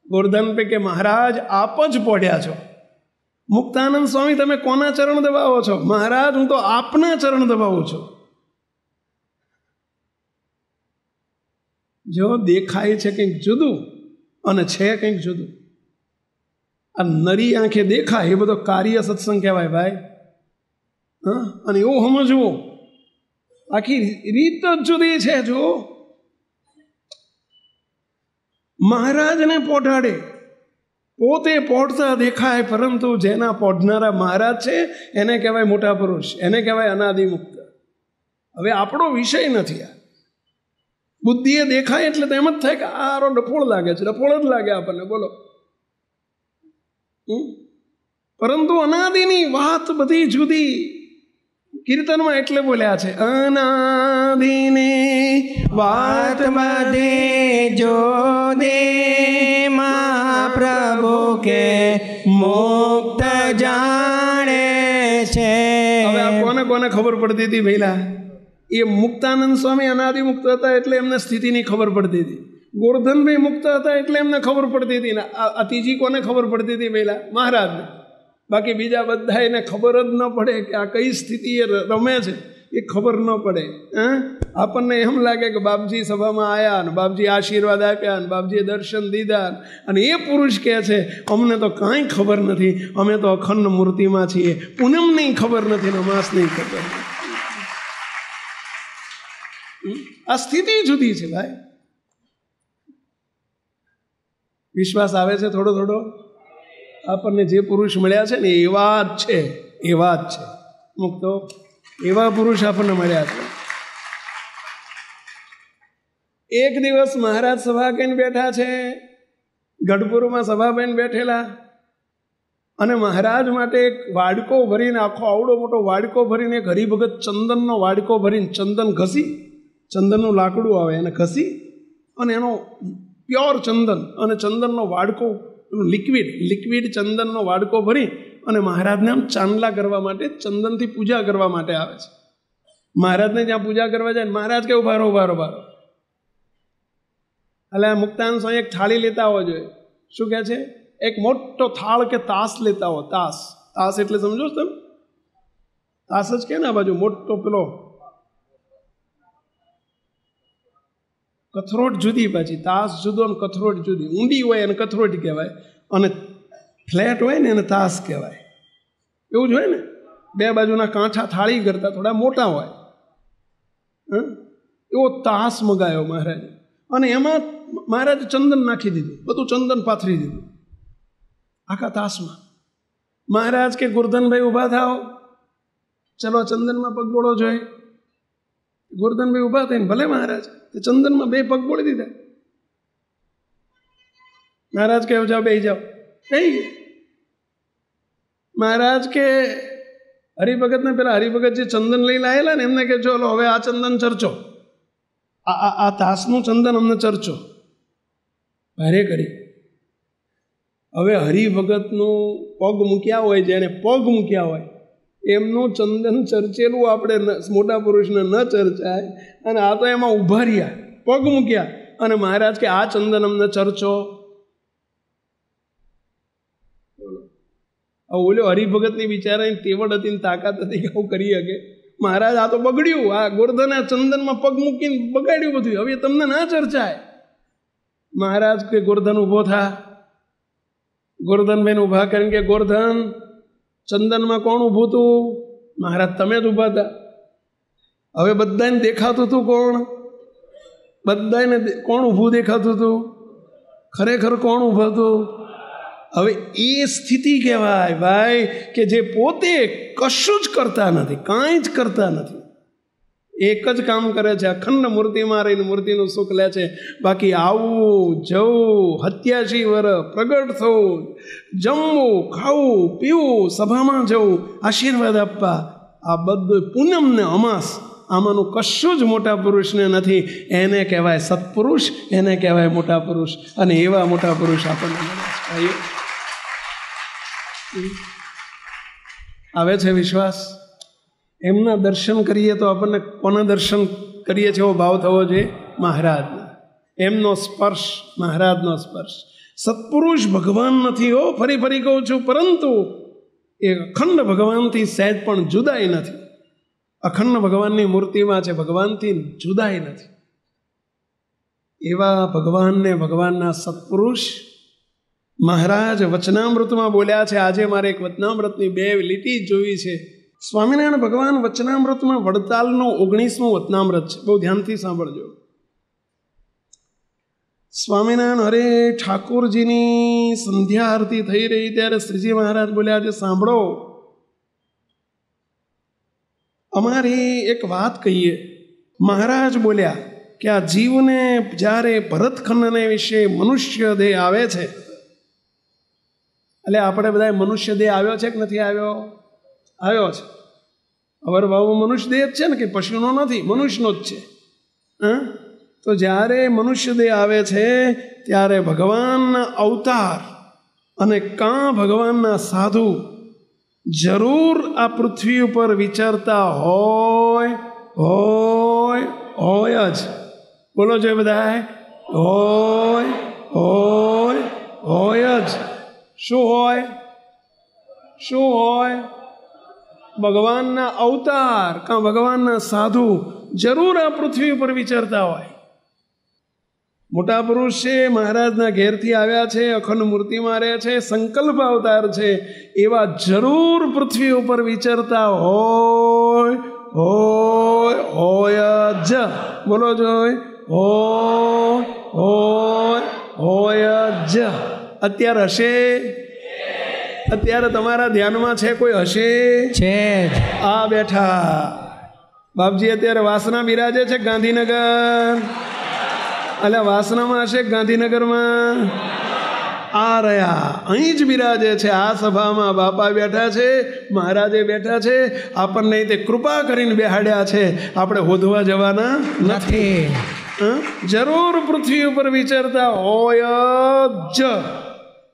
ગોરધન પે કે મહારાજ આપ જ પોઢ્યા છો. મુક્તાનંદ સ્વામી તમે કોના ચરણ દબાવો છો? મહારાજ હું તો આપના ચરણ દબાવું છું. જો દેખાય છે કંઈક જુદું અને છે કંઈક જુદું. આ નરી આંખે દેખાય એ બધો કાર્ય સત્સંગ કહેવાય ભાઈ. હા, અને એવું સમજવું આખી રીત જ જુદી છે. જો મહારાજને પોઢાડે, પોતે પોઢતા દેખાય, પરંતુ જેના પોઢનારા મહારાજ છે એને કહેવાય મોટા પુરુષ, એને કહેવાય અનાદિમુક્ત. હવે આપણો વિષય નથી આ. બુદ્ધિએ દેખાય એટલે તો એમ જ થાય કે આરો ડફોળ લાગે છે, ડફોળ જ લાગે આપણને. બોલો. પરંતુ અનાદિની વાત બધી જુદી. કીર્તનમાં એટલે બોલ્યા છે, અનાદિની વાત બધી જુદી પ્રભુ કે મુક્ત જાણે છે. હવે આ કોને કોને ખબર પડતી હતી પહેલા? એ મુક્તાનંદ સ્વામી અનાદિમુક્ત હતા એટલે એમને સ્થિતિની ખબર પડતી હતી. ગોરધનભાઈ મુક્ત હતા એટલે એમને ખબર પડતી હતી. ને આ ત્રીજી કોને ખબર પડતી હતી પહેલા? મહારાજને. બાકી બીજા બધા એને ખબર જ ન પડે કે આ કઈ સ્થિતિ એ રમે છે, એ ખબર ન પડે. આપણને એમ લાગે કે બાપજી સભામાં આવ્યા ને બાપજી આશીર્વાદ આપ્યા ને બાપજીએ દર્શન દીધા, અને એ પુરુષ કહે છે અમને તો કાંઈ ખબર નથી, અમે તો અખંડ મૂર્તિમાં છીએ, પૂનમ નહીં ખબર નથી ને અમાસ નહીં ખબર. આ સ્થિતિ જુદી છે ભાઈ. વિશ્વાસ આવે છે થોડો થોડો? આપણને જે પુરુષ મળ્યા છે ને એવા જ છે, એવા જ છે. મુક્તો એવા પુરુષ આપણને મળ્યા છે. એક દિવસ મહારાજ સભા કહીને બેઠા છે, ગઢપુરમાં સભા બહીને બેઠેલા, અને મહારાજ માટે એક વાડકો ભરીને, આખો આવડો મોટો વાડકો ભરીને, એક હરિભગત ચંદનનો વાડકો ભરીને, ચંદન ઘસી, ચંદનનું લાકડું આવે એને ઘસી અને એનો પ્યોર ચંદન અને ચંદનનો વાડકો, લિક્વિડ ચંદનનો વાડકો ભરી અને મહારાજને આમ ચાંદલા કરવા માટે, ચંદનથી પૂજા કરવા માટે આવે છે. મહારાજને જ્યાં પૂજા કરવા જાય, મહારાજ કે ઉભારો ઉભારો ઉભારો. એટલે મુક્તાનંદ સ્વામી એક થાળી લેતા હોવા જોઈએ. શું કહે છે? એક મોટો થાળ કે તાસ લેતા હો. તાસ, તાસ એટલે સમજો છો તમે? તાસ જ કે ને આ બાજુ મોટો પેલો કથરોટ જુદી, પાછી તાસ જુદો ને કથરોટ જુદી. ઊંડી હોય એને કથરોટ કહેવાય અને ફ્લેટ હોય ને એને તાસ કહેવાય. એવું જ હોય ને, બે બાજુના કાંઠા થાળી કરતા થોડા મોટા હોય. એવો તાસ મગાયો મહારાજે અને એમાં મહારાજે ચંદન નાખી દીધું, બધું ચંદન પાથરી દીધું આખા તાસમાં. મહારાજ કે ગોરધનભાઈ ઊભા થાવ, ચલો ચંદનમાં પગ બોળો જોઈએ. ગોરધનભાઈ ઊભા થઈને ભલે મહારાજ, તે ચંદનમાં 2 પગ બોળી દીધા. મહારાજ કે જાઓ, બેસી જાઓ. કઈ મહારાજ કે હરિભગતને, પેલા હરિભગત જે ચંદન લઈને આવેલા ને એમને કે ચલો હવે આ ચંદન ચર્ચો, આ તાસનું ચંદન અમને ચર્ચો. ભારે કરી. હવે હરિભગતનું પગ મૂક્યા હોય, જેને પગ મૂક્યા હોય એમનું ચંદન ચર્ચેલું આપણે મોટા પુરુષને ન ચર્ચાય. અને આ તો એમાં ઊભા રહ્યા, પગ મૂક્યા અને મહારાજ કે આ ચંદન અમને ચર્ચો. ઓલો હરિભગતની બિચારાની તેવડ હતી ને તાકાત હતી કે આવું કરી શકે. મહારાજ આ તો બગડ્યું, આ ગોરધને ચંદનમાં પગ મૂકીને બગાડ્યું બધું, હવે તમને ના ચર્ચાય. મહારાજ કે ગોરધન ઊભો થા. ગોરધનભાઈને ઊભા કરીને કે ગોરધન, ચંદનમાં કોણ ઊભું હતું? મહારાજ તમે જ ઊભા હતા. હવે બધાને દેખાતું હતું કોણ? બધાને કોણ ઊભું દેખાતું હતું? ખરેખર કોણ ઊભું હતું? હવે એ સ્થિતિ કહેવાય ભાઈ કે જે પોતે કશું જ કરતા નથી, કાંઈ જ કરતા નથી, એક જ કામ કરે છે, અખંડ મૂર્તિમાં રહીને મૂર્તિનું સુખ લે છે. બાકી આવું જવું, 87 વર્ષ પ્રગટ થવું, જમવું, ખાવું, પીવું, સભામાં જવું, આશીર્વાદ આપવા, આ બધું પૂનમ ને અમાસ, આમાંનું કશું જ મોટા પુરુષને નથી. એને કહેવાય સત્પુરુષ, એને કહેવાય મોટા પુરુષ. અને એવા મોટા પુરુષ આપણને મળે. આવે છે વિશ્વાસ? એમના દર્શન કરીએ તો આપણને કોના દર્શન કરીએ છીએ એવો ભાવ થવો જોઈએ? મહારાજના. એમનો સ્પર્શ, મહારાજનો સ્પર્શ. સત્પુરુષ ભગવાન નથી હો, ફરી ફરી કહું છું, પરંતુ એ અખંડ ભગવાનથી સહેજ પણ જુદાઈ નથી. અખંડ ભગવાનની મૂર્તિમાં છે, ભગવાનથી જુદાઈ નથી. એવા ભગવાનને, ભગવાનના સત્પુરુષ મહારાજ વચનામૃતમાં બોલ્યા છે. આજે મારે એક વચનામૃતની 2 લીટી જોવી છે. સ્વામિનારાયણ ભગવાન વચનામૃતમાં વડતાલનું 19મું વચનામૃત છે, બહુ ધ્યાનથી સાંભળજો. સ્વામિનારાયણ હરે ઠાકોરજીની સંધ્યા આરતી થઈ રહી ત્યારે શ્રીજી મહારાજ બોલ્યા છે, સાંભળો, અમારી એક વાત કહીએ. મહારાજ બોલ્યા કે આ જીવને જ્યારે ભરતખંડને વિશે મનુષ્ય દેહ આવે છે, એટલે આપણે બધા મનુષ્ય દેહ આવ્યો છે કે નથી આવ્યો? આવ્યો છે. અવર ભાવ મનુષ્ય દેહ જ છે ને, કે પશુનો નથી, મનુષ્યનો જ છે. તો જ્યારે મનુષ્ય દેહ આવે છે ત્યારે ભગવાનના અવતાર અને કાં ભગવાનના સાધુ જરૂર આ પૃથ્વી ઉપર વિચરતા હોય જ. બોલો જો બધા, હોય જ. શું હોય? શું હોય? ભગવાનના અવતાર કાં ભગવાનના સાધુ જરૂર આ પૃથ્વી ઉપર વિચરતા હોય. મોટા પુરુષ છે, મહારાજના ઘેરથી આવ્યા છે, અખંડ મૂર્તિમાં રહે છે, સંકલ્પ અવતાર છે, એવા જરૂર પૃથ્વી ઉપર વિચરતા હોય જ. બોલો જોઈ, હોય જ. અત્યારે હશે? અત્યારે તમારા ધ્યાનમાં છે કોઈ? હશે છે. આ બેઠા બાપજી અત્યારે વાસના બિરાજે છે ગાંધીનગર. અલ્યા વાસનામાં હશે ગાંધીનગરમાં? આ રહ્યા, અહીં જ બિરાજે છે. આ સભામાં બાપા બેઠા છે, મહારાજે બેઠા છે. આપણને તે કૃપા કરીને બેહાડ્યા છે. આપણે હોધવા જવાના નથી. જરૂર પૃથ્વી ઉપર વિચરતા હોય જ.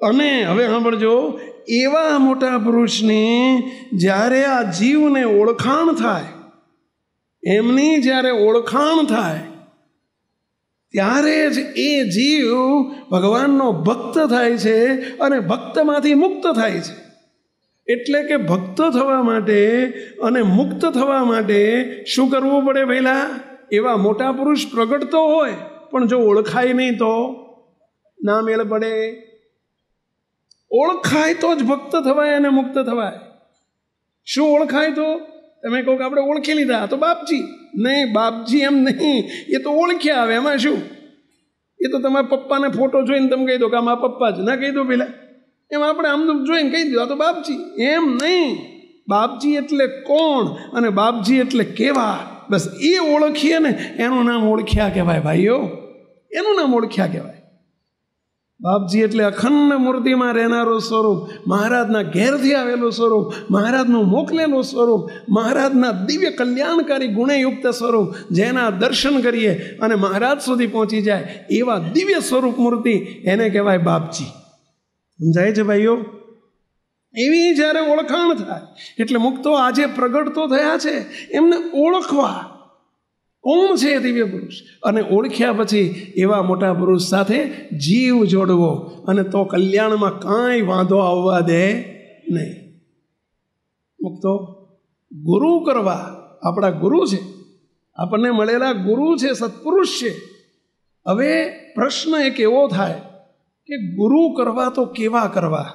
અને હવે સાંભળજો, એવા મોટા પુરુષની જ્યારે આ જીવને ઓળખાણ થાય, એમની જ્યારે ઓળખાણ થાય ત્યારે જ એ જીવ ભગવાનનો ભક્ત થાય છે અને ભક્તમાંથી મુક્ત થાય છે. એટલે કે ભક્ત થવા માટે અને મુક્ત થવા માટે શું કરવું પડે? પહેલા એવા મોટા પુરુષ પ્રગટ તો હોય, પણ જો ઓળખાય નહીં તો ના મેળ પડે. ઓળખાય તો જ ભક્ત થવાય અને મુક્ત થવાય. શું ઓળખાય તો? તમે કહો કે આપણે ઓળખી લીધા તો બાપજી. નહીં, બાપજી એમ નહીં, એ તો ઓળખ્યા. આવે એમાં શું? એ તો તમારા પપ્પાને ફોટો જોઈને તમે કહી દો કે આ મારા પપ્પા જ. ના કહી દો પેલા, એમ આપણે આમ જોઈને કહી દો આ તો બાપજી. એમ નહીં, બાપજી એટલે કોણ અને બાપજી એટલે કેવા, બસ એ ઓળખીએ ને એનું નામ ઓળખ્યા કહેવાય ભાઈઓ. એનું નામ ઓળખ્યા કહેવાય. બાપજી એટલે અખંડ મૂર્તિમાં રહેનારો સ્વરૂપ, મહારાજના ઘેરથી આવેલું સ્વરૂપ, મહારાજનું મોકલેલું સ્વરૂપ, મહારાજના દિવ્ય કલ્યાણકારી ગુણયુક્ત સ્વરૂપ, જેના દર્શન કરીએ અને મહારાજ સુધી પહોંચી જાય એવા દિવ્ય સ્વરૂપ મૂર્તિ, એને કહેવાય બાપજી. સમજાય છે ભાઈઓ? એવી જ્યારે ઓળખાણ થાય એટલે મુક્તો આજે પ્રગટ તો થયા છે, એમને ઓળખવા કોણ છે દિવ્ય પુરુષ, અને ઓળખ્યા પછી એવા મોટા પુરુષ સાથે જીવ જોડવો, અને તો કલ્યાણમાં કાંઈ વાંધો આવવા દે નહીં. મુક્તો ગુરુ કરવા, આપણા ગુરુ છે, આપણને મળેલા ગુરુ છે, સત્પુરુષ છે. હવે પ્રશ્ન એક એવો થાય કે ગુરુ કરવા તો કેવા કરવા?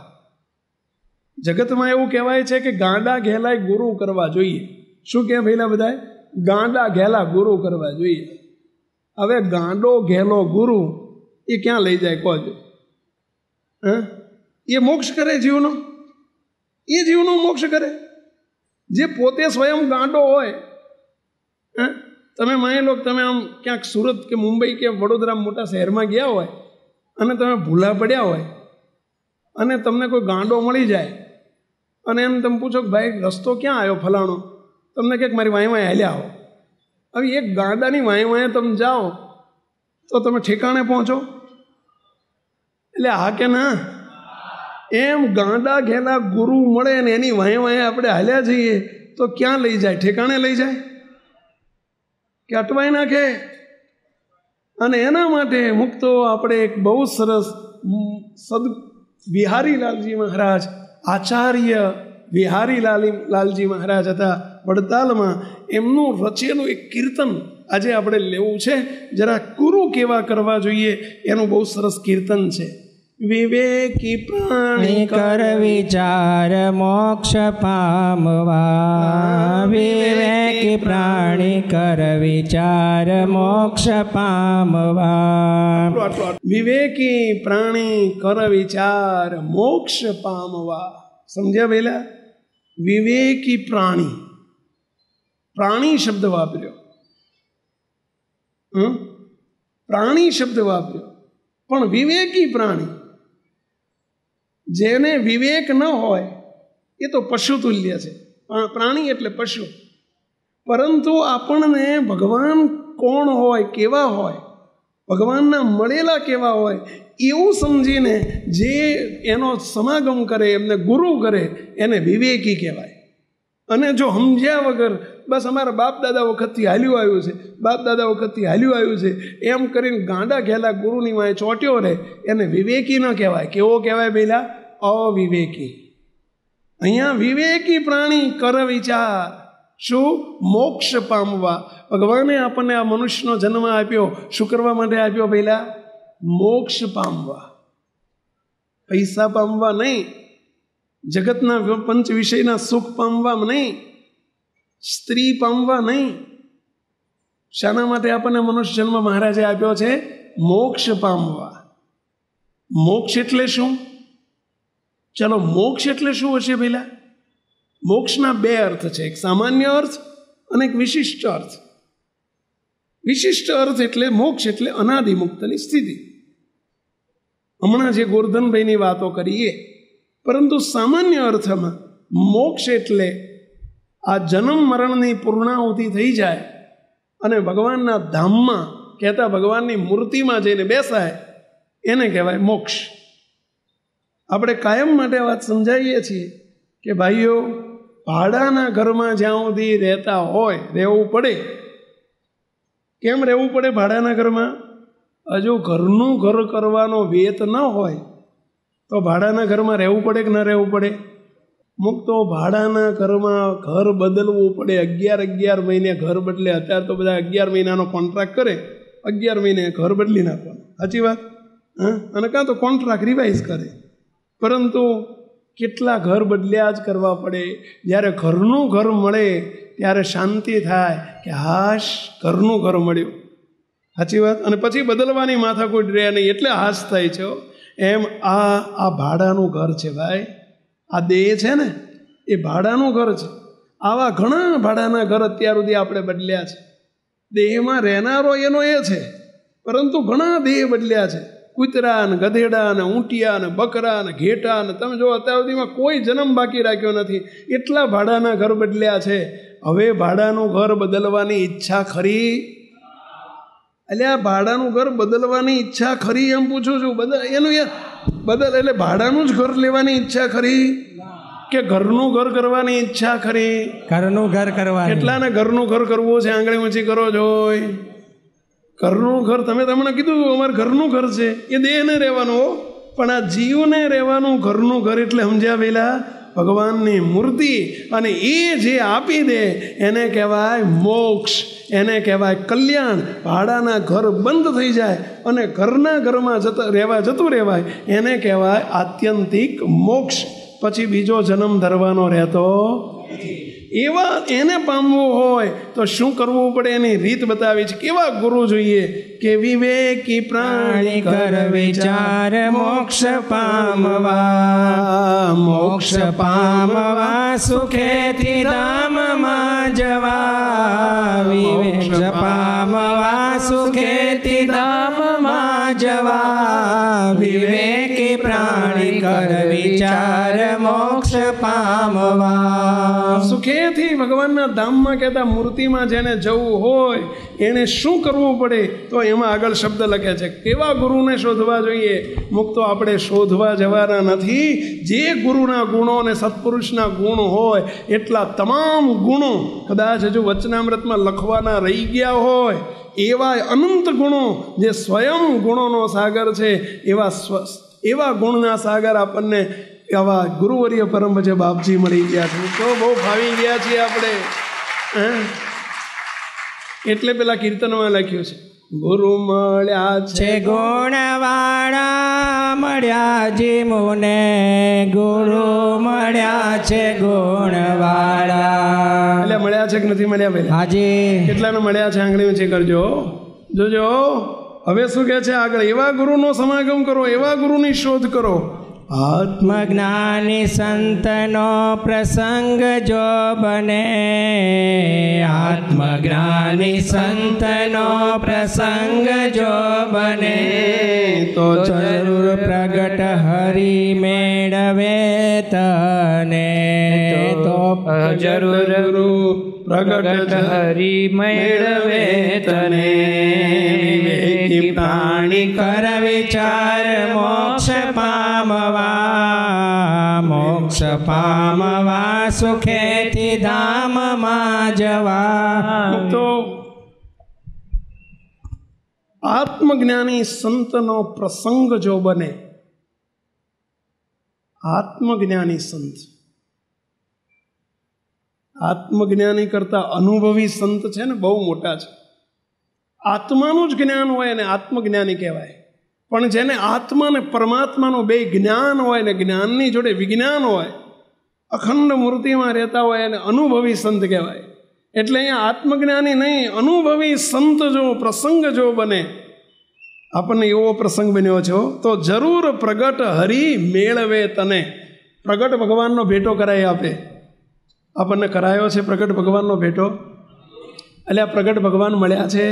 જગતમાં એવું કહેવાય છે કે ગાંડા ઘેલાય ગુરુ કરવા જોઈએ. શું કહે ભઈલા બધાય? ગાંડા ઘેલા ગુરુ કરવા જોઈએ. હવે ગાંડો ઘેલો ગુરુ એ ક્યાં લઈ જાય કહો? એ મોક્ષ કરે જીવનો? એ જીવનો મોક્ષ કરે જે પોતે સ્વયં ગાંડો હોય. તમે માની લો તમે આમ ક્યાંક સુરત કે મુંબઈ કે વડોદરા મોટા શહેરમાં ગયા હોય અને તમે ભૂલા પડ્યા હોય અને તમને કોઈ ગાંડો મળી જાય અને એમ તમે પૂછો કે ભાઈ રસ્તો ક્યાં આવ્યો ફલાણો, તમને કંઈક મારી વાંય વાંય હાલ્યા આવો. હવે એક ગાંડાની વાંય વાંય તમે જાઓ તો તમે ઠેકાણે પહોંચો? એટલે હા કે ના? એમ ગાંડા ઘેલા ગુરુ મળે ને એની વાંય વાંય આપણે હાલ્યા જઈએ તો ક્યાં લઈ જાય? ઠેકાણે લઈ જાય કે અટવાઈ નાખે? અને એના માટે મુક્તો આપણે એક બહુ સરસ વિહારીલાલજી મહારાજ, આચાર્ય વિહારીલાલજી મહારાજ હતા વડતાલમાં, એમનું રચેલું એક કીર્તન આજે આપણે લેવું છે. જરા ગુરુ કેવા કરવા જોઈએ એનું બહુ સરસ કીર્તન છે. વિવેકી પ્રાણી કર વિચાર મોક્ષ પામવા, વિવેકી પ્રાણી કર વિચાર મોક્ષ પામવા. વિવેકી પ્રાણી કર વિચાર મોક્ષ પામવા. સમજ્યા પહેલા? વિવેકી પ્રાણી, પ્રાણી શબ્દ વાપર્યો, પ્રાણી શબ્દ વાપર્યો, પણ વિવેકી પ્રાણી. જેને વિવેક ન હોય એ તો પશુ તુલ્ય છે. પ્રાણી એટલે પશુ. પરંતુ આપણને ભગવાન કોણ હોય, કેવા હોય, ભગવાનના મળેલા કેવા હોય એવું સમજીને જે એનો સમાગમ કરે, એમને ગુરુ કરે, એને વિવેકી કહેવાય. અને જો સમજ્યા વગર બસ અમારા બાપ દાદા વખતથી હાલ્યું આવ્યું છે, બાપ દાદા વખતથી હાલ્યું આવ્યું છે એમ કરીને ગાંડા ઘેલા ગુરુની વાંહે ચોંટ્યો રહે, એને વિવેકી ન કહેવાય. કેવો કહેવાય પહેલા? અવિવેકી. અહીંયા વિવેકી પ્રાણી કર વિચાર. શું? મોક્ષ પામવા. ભગવાને આપણને આ મનુષ્યનો જન્મ આપ્યો શું કરવા માટે આપ્યો? પહેલા મોક્ષ પામવા, પૈસા પામવા નહીં, જગતના પંચ વિષયના સુખ પામવા નહીં, સ્ત્રી પામવા નહીં. શાના માટે આપણને મનુષ્ય જન્મ મહારાજે આપ્યો છે? મોક્ષ પામવા. મોક્ષ એટલે શું? ચલો, મોક્ષ એટલે શું હશે પહેલા? મોક્ષના બે અર્થ છે, એક સામાન્ય અર્થ અને એક વિશિષ્ટ અર્થ. વિશિષ્ટ અર્થ એટલે મોક્ષ એટલે અનાદિ મુક્તની સ્થિતિ. હમણાં જે ગોરધનભાઈની વાતો કરીએ, પરંતુ સામાન્ય અર્થમાં મોક્ષ એટલે આ જન્મ મરણની પૂર્ણાહુતિ થઈ જાય અને ભગવાનના ધામમાં કહેતા ભગવાનની મૂર્તિમાં જઈને બેસાય, એને કહેવાય મોક્ષ. આપણે કાયમ માટે વાત સમજાવીએ છીએ કે ભાઈઓ, ભાડાના ઘરમાં જ્યાં સુધી રહેતા હોય રહેવું પડે. કેમ રહેવું પડે ભાડાના ઘરમાં? હજુ ઘરનું ઘર કરવાનો વેત ન હોય તો ભાડાના ઘરમાં રહેવું પડે કે ન રહેવું પડે? અમુક તો ભાડાના ઘરમાં ઘર બદલવું પડે. 11 મહિને ઘર બદલે. અત્યારે તો બધા 11 મહિનાનો કોન્ટ્રાક્ટ કરે, 11 મહિને ઘર બદલી નાખવાનું. સાચી વાત? અને કાં તો કોન્ટ્રાક્ટ રિવાઇઝ કરે. પરંતુ કેટલા ઘર બદલ્યા જ કરવા પડે. જ્યારે ઘરનું ઘર મળે ત્યારે શાંતિ થાય કે હાશ, ઘરનું ઘર મળ્યું. સાચી વાત? અને પછી બદલવાની માથાકૂટ રહે નહીં, એટલે હાશ થાય છે. એમ આ ભાડાનું ઘર છે ભાઈ. આ દેહ છે ને એ ભાડાનું ઘર છે. આવા ઘણા ભાડાના ઘર અત્યાર સુધી આપણે બદલ્યા છે. દેહમાં રહેનારો એનો એ છે, પરંતુ ઘણા દેહ બદલ્યા છે. કૂતરા ને ગધેડા ને ઊંટિયા ને બકરા ને ઘેટા ને, તમે જો અત્યાર સુધીમાં કોઈ જન્મ બાકી રાખ્યો નથી. એટલા ભાડાના ઘર બદલ્યા છે. હવે ભાડાનું ઘર બદલવાની ઈચ્છા ખરી? એટલે આ ભાડાનું ઘર બદલવાની ઈચ્છા ખરી એમ પૂછું છું. એનું બદલ એટલે ભાડાનું જ ઘર લેવાની ઈચ્છા ખરી કે ઘરનું ઘર કરવાની ઈચ્છા ખરી? ઘરનું ઘર કરવા. કેટલાને ઘરનું ઘર કરવું છે? આંગળી ઊંચી કરો જોઈ. ઘરનું ઘર તમે તમને કીધું અમારે ઘરનું ઘર છે, એ દેહને રહેવાનું. પણ આ જીવને રહેવાનું ઘરનું ઘર એટલે સમજ્યા પેલા ભગવાનની મૂર્તિ. અને એ જે આપી દે એને કહેવાય મોક્ષ, એને કહેવાય કલ્યાણ. ભાડાના ઘર બંધ થઈ જાય અને ઘરના ઘરમાં જતું રહેવાય, એને કહેવાય આત્યંતિક મોક્ષ. પછી બીજો જન્મ ધરવાનો રહેતો. એવા એને પામવું હોય તો શું કરવું પડે એની રીત બતાવી છે. કેવા ગુરુ જોઈએ કે વિવેકી પ્રાણી કર વિચાર મોક્ષ પામવા, મોક્ષ પામવા સુખેથી ધામમાં જવા, વિવેક પામવા સુખેથી ધામમાં જવા, વિવેકી પ્રાણી કર વિચાર મોક્ષ પામવા. સુખેથી ભગવાનના ધામમાં કહેતા મૂર્તિમાં જેને જવું હોય એને શું કરવું પડે? તો એમાં આગળ શબ્દ લખે છે કેવા ગુરુને શોધવા જોઈએ. મુક્તો આપણે શોધવા જવાના નથી. જે ગુરુના ગુણો અને સત્પુરુષના ગુણ હોય એટલા તમામ ગુણો કદાચ હજુ વચનામૃતમાં લખવાના રહી ગયા હોય, એવા અનંત ગુણો જે સ્વયં ગુણોનો સાગર છે, એવા ગુણના સાગર આપણને આવા ગુરુવર્ય પરમ પૂજ્ય બાપજી મળી ગયા છે. તો બહુ ભાવી ગયા છીએ આપણે. એટલે પેલા કીર્તનમાં લખ્યું છે ગુરુ મળ્યા છે ગુણવાળા, મળ્યા જી મુને ગુરુ મળ્યા છે ગુણવાળા. એટલે મળ્યા છે કે નથી મળ્યા? ભાઈ હાજી. કેટલાને મળ્યા છે? આંગળી ઊંચી કરજો. જોજો હવે શું કહે છે આગળ. એવા ગુરુનો સમાગમ કરો, એવા ગુરુની શોધ કરો. આત્મજ્ઞાની સંતનો પ્રસંગ જો બને, આત્મજ્ઞાની સંતનો પ્રસંગ જો બને, તો જરૂર પ્રગટ હરી મેળવે તને, તો જરૂર પ્રગટ હરી મેળવે તને. વિવેકી પ્રાણી કર વિચાર મોક્ષ પામવા, મોક્ષ પામવા સુખેથી ધામમાં જવા. તો આત્મજ્ઞાની સંતનો પ્રસંગ જો બને, આત્મજ્ઞાની સંત, આત્મજ્ઞાની કરતા અનુભવી સંત છે ને બહુ મોટા છે. આત્માનું જ જ્ઞાન હોય એને આત્મજ્ઞાની કહેવાય. પણ જેને આત્મા ને પરમાત્માનું બે જ્ઞાન હોય ને જ્ઞાનની જોડે વિજ્ઞાન હોય, અખંડ મૂર્તિમાં રહેતા હોય એને અનુભવી સંત કહેવાય. એટલે અહીંયા આત્મજ્ઞાની નહીં, અનુભવી સંત જો પ્રસંગ જો બને, આપણને એવો પ્રસંગ બન્યો છે તો જરૂર પ્રગટ હરિ મેળવે તને. પ્રગટ ભગવાનનો ભેટો કરાવી આપે. આપણને કરાયો છે પ્રગટ ભગવાનનો ભેટો. એટલે આ પ્રગટ ભગવાન મળ્યા છે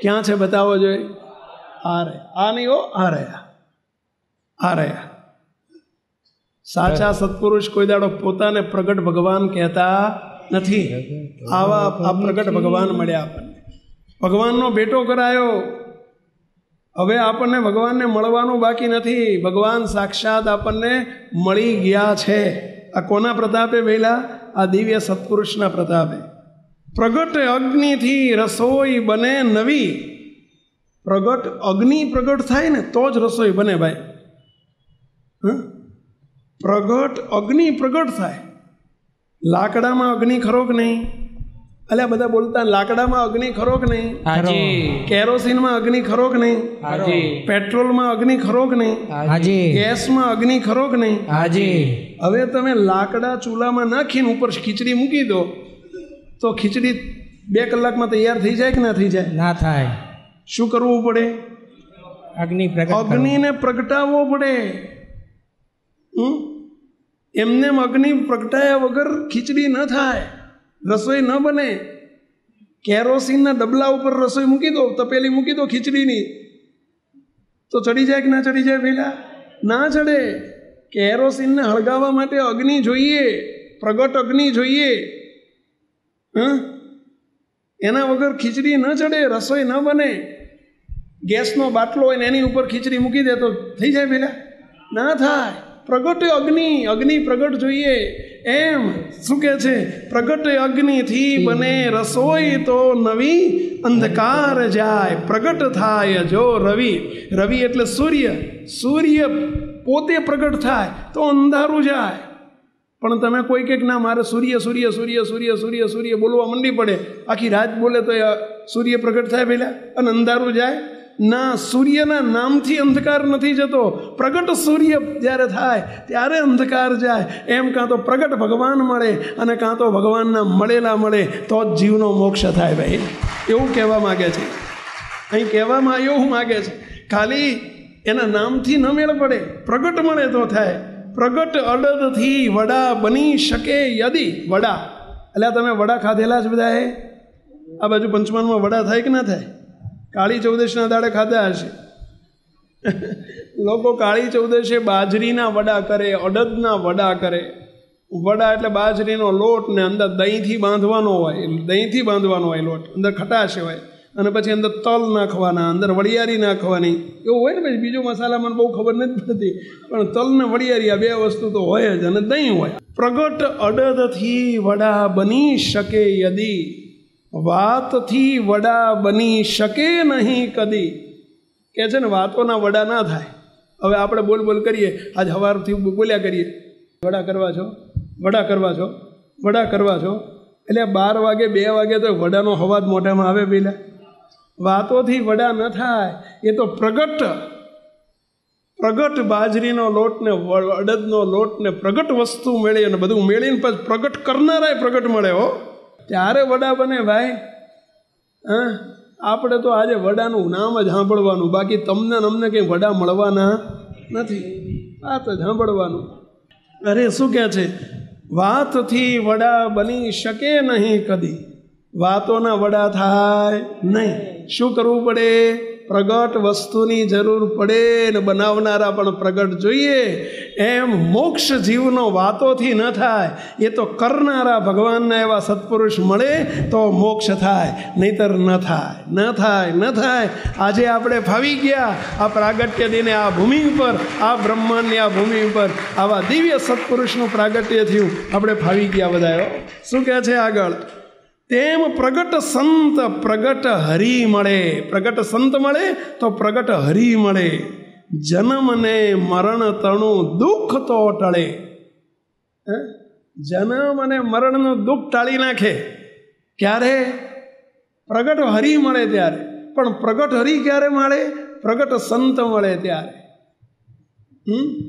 ક્યાં છે બતાવો જોઈએ. આ રે, આ નહીં હો, આ રહ્યા. આ રહ્યા. સાચા સત્પુરુષ કોઈ દાડો પોતાને પ્રગટ ભગવાન કહેતા નથી. આવા આ પ્રગટ ભગવાન મળ્યા આપણને, ભગવાનનો ભેટો કરાયો. હવે આપણને ભગવાનને મળવાનું બાકી નથી. ભગવાન સાક્ષાત આપણને મળી ગયા છે. આ કોના પ્રતાપે વહેલા? આ દિવ્ય સત્પુરુષના પ્રતાપે. પ્રગટ અગ્નિથી રસોઈ બને નવી. પ્રગટ અગ્નિ પ્રગટ થાય ને તો જ રસોઈ બને ભાઈ. પ્રગટ અગ્નિ પ્રગટ થાય. લાકડામાં અગ્નિ ખરો કે નહીં? અલ્યા બધા બોલતા લાકડામાં અગ્નિ ખરો કે નહીં? કેરોસીનમાં અગ્નિ ખરો કે નહીં? પેટ્રોલમાં અગ્નિ ખરો કે નહીં? ગેસમાં અગ્નિ ખરો કે નહીં? હવે તમે લાકડા ચૂલામાં નાખીને ઉપર ખીચડી મૂકી દો તો ખીચડી 2 કલાકમાં તૈયાર થઈ જાય કે ના થઈ જાય? ના થાય. શું કરવું પડે? અગ્નિને પ્રગટાવવો પડે. એમને અગ્નિ પ્રગટાયા વગર ખીચડી ન થાય, રસોઈ ન બને. કેરોસીનના ડબલા ઉપર રસોઈ મૂકી દો, તપેલી મૂકી દો ખીચડીની, તો ચડી જાય કે ના ચડી જાય? પહેલા ના ચડે. કેરોસીનને હળગાવવા માટે અગ્નિ જોઈએ, પ્રગટ અગ્નિ જોઈએ. એના વગર ખીચડી ન ચડે, રસોઈ ન બને. ગેસનો બાટલો હોય ને એની ઉપર ખીચડી મૂકી દે તો થઈ જાય પહેલા? ના થાય. પ્રગટ અગ્નિ, અગ્નિ પ્રગટ જોઈએ. એમ શું કહે છે? પ્રગટ અગ્નિથી બને રસોઈ તો નવી, અંધકાર જાય પ્રગટ થાય જો રવિ. રવિ એટલે સૂર્ય. સૂર્ય પોતે પ્રગટ થાય તો અંધારું જાય. પણ તમે કોઈ કંઈક ના મારે સૂર્ય સૂર્ય સૂર્ય સૂર્ય સૂર્ય સૂર્ય બોલવા મંડી પડે, આખી રાત બોલે તો સૂર્ય પ્રગટ થાય પહેલા અને અંધારું જાય? ના, સૂર્યના નામથી અંધકાર નથી જતો. પ્રગટ સૂર્ય જ્યારે થાય ત્યારે અંધકાર જાય. એમ કાં તો પ્રગટ ભગવાન મળે અને કાં તો ભગવાનના મળેલા મળે તો જ જીવનો મોક્ષ થાય ભાઈ. એવું કહેવા માગે છે. અહીં કહેવામાં એવું માગે છે ખાલી એના નામથી ન મેળ પડે, પ્રગટ મળે તો થાય. પ્રગટ અડદથી વડા બની શકે યદી. વડા એટલે તમે વડા ખાધેલા જ બધાએ? આ બાજુ પંચમહાલમાં વડા થાય કે ના થાય? કાળી ચૌદશના દાડે ખાધા હશે લોકો. કાળી ચૌદશે બાજરીના વડા કરે, અડદના વડા કરે. વડા એટલે બાજરીનો લોટ ને અંદર દહીંથી બાંધવાનો હોય, દહીંથી બાંધવાનો હોય લોટ, અંદર ખટાશ હોય અને પછી અંદર તલ નાખવાના, અંદર વડિયારી નાખવાની, એવું હોય ને. પછી બીજો મસાલા મને બહુ ખબર નથી પડતી, પણ તલ ને વડિયારી આ 2 વસ્તુ તો હોય જ, અને દહીં હોય. પ્રગટ અડદથી વડા બની શકે યદી, વાતથી વડા બની શકે નહીં કદી. કે છે ને વાતોના વડા ના થાય. હવે આપણે બોલ બોલ કરીએ, આજ સવારથી બોલ્યા કરીએ, વડા કરવા છો, વડા કરવા છો, વડા કરવા છો, એટલે 12 વાગે 2 વાગે તો વડાનો અવાજ મોઢામાં આવે. પહેલાં વાતોથી વડા ન થાય. એ તો પ્રગટ બાજરીનો લોટ ને અડદનો લોટ ને પ્રગટ વસ્તુ મળે અને બધું મેળીને પછી પ્રગટ કરનારાય પ્રગટ મળે હો, ત્યારે વડા બને ભાઈ. આપણે તો આજે વડાનું નામ જ સાંભળવાનું, બાકી તમને અમને કંઈ વડા મળવાના નથી. વાત જ સાંભળવાનું. અરે શું કહે છે? વાતથી વડા બની શકે નહીં કદી. વાતોના વડા થાય નહીં. શું કરવું પડે? પ્રગટ વસ્તુની જરૂર પડે ને બનાવનારા પણ પ્રગટ જોઈએ. એમ મોક્ષ જીવનો વાતોથી ન થાય, એ તો કરનારા ભગવાનના એવા સત્પુરુષ મળે તો મોક્ષ થાય, નહીતર ન થાય, ન થાય, ન થાય. આજે આપણે ફાવી ગયા આ પ્રાગટ્ય દિને, આ ભૂમિ ઉપર, આ બ્રહ્માંડની આ ભૂમિ ઉપર આવા દિવ્ય સત્પુરુષનું પ્રાગટ્ય થયું. આપણે ફાવી ગયા બધા. શું કહે છે આગળ? તેમ પ્રગટ સંત પ્રગટ હરિ મળે. પ્રગટ સંત મળે તો પ્રગટ હરિ મળે. જન્મ ને મરણ તણું દુઃખ તો ટળે. જન્મ અને મરણનું દુઃખ ટાળી નાખે. ક્યારે? પ્રગટ હરિ મળે ત્યારે. પણ પ્રગટ હરિ ક્યારે મળે? પ્રગટ સંત મળે ત્યારે.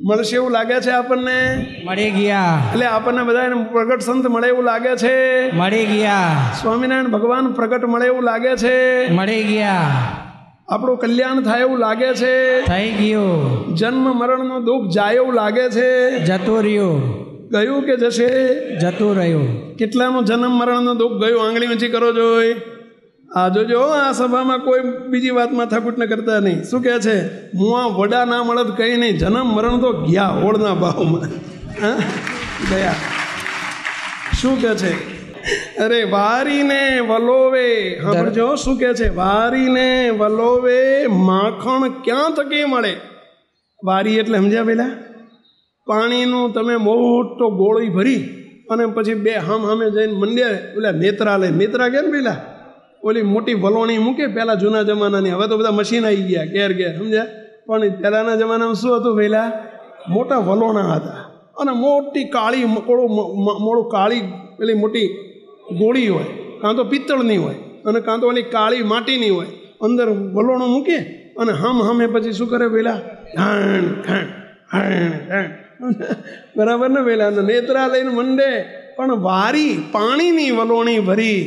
મળશે એવું લાગે છે આપણને? મળી ગયા. એટલે આપણને બધાને પ્રગટ સંત મળે એવું લાગે છે? મળી ગયા. સ્વામિનારાયણ ભગવાન પ્રગટ મળે એવું લાગે છે? મળી ગયા. આપણું કલ્યાણ થાય એવું લાગે છે? થઈ ગયું. જન્મ મરણનું દુઃખ જાય એવું લાગે છે? જતું રહ્યું. ગયું કે જશે? જતું રહ્યું. કેટલાનું જન્મ મરણનું દુઃખ ગયું? આંગળી ઊંચી કરો જોઈ. આ જોજો આ સભામાં કોઈ બીજી વાતમાં થાકુટ ન કરતા નહીં. શું કહે છે? મુઆ વડા ના મળત કઈ નહીં, જન્મ મરણ તો ગયા હોળના ભાવમાં. ગયા શું કહે છે? અરે વારીને વલોવે, સાંભળજો શું કહે છે? વારીને વલોવે માખણ ક્યાં થકી મળે? વારી એટલે સમજ્યા પેલા? પાણીનું તમે મોટો ગોળી ભરી અને પછી બે હામે જઈને મંડ્યા પેલા નેત્રા લે, નેત્રા કે ને પેલા ઓલી મોટી વલોણી મૂકે પેલા જૂના જમાનાની. હવે તો બધા મશીન આવી ગયા ઘેર ઘેર, સમજ્યા? પણ પહેલાના જમાનામાં શું હતું? પેલા મોટા વલોણા હતા અને મોટી કાળી મોડું કાળી પેલી મોટી ગોળી હોય, કાં તો પિત્તળની હોય અને કાં તો ઓલી કાળી માટીની હોય. અંદર વલોણો મૂકે અને હામે પછી શું કરે? પેલા ઢાણ ઢાણ ઢાણ ઢાણ, બરાબર ને? પેલા નેત્રા લઈને મંડે. પણ વારી પાણીની વલોણી ભરી,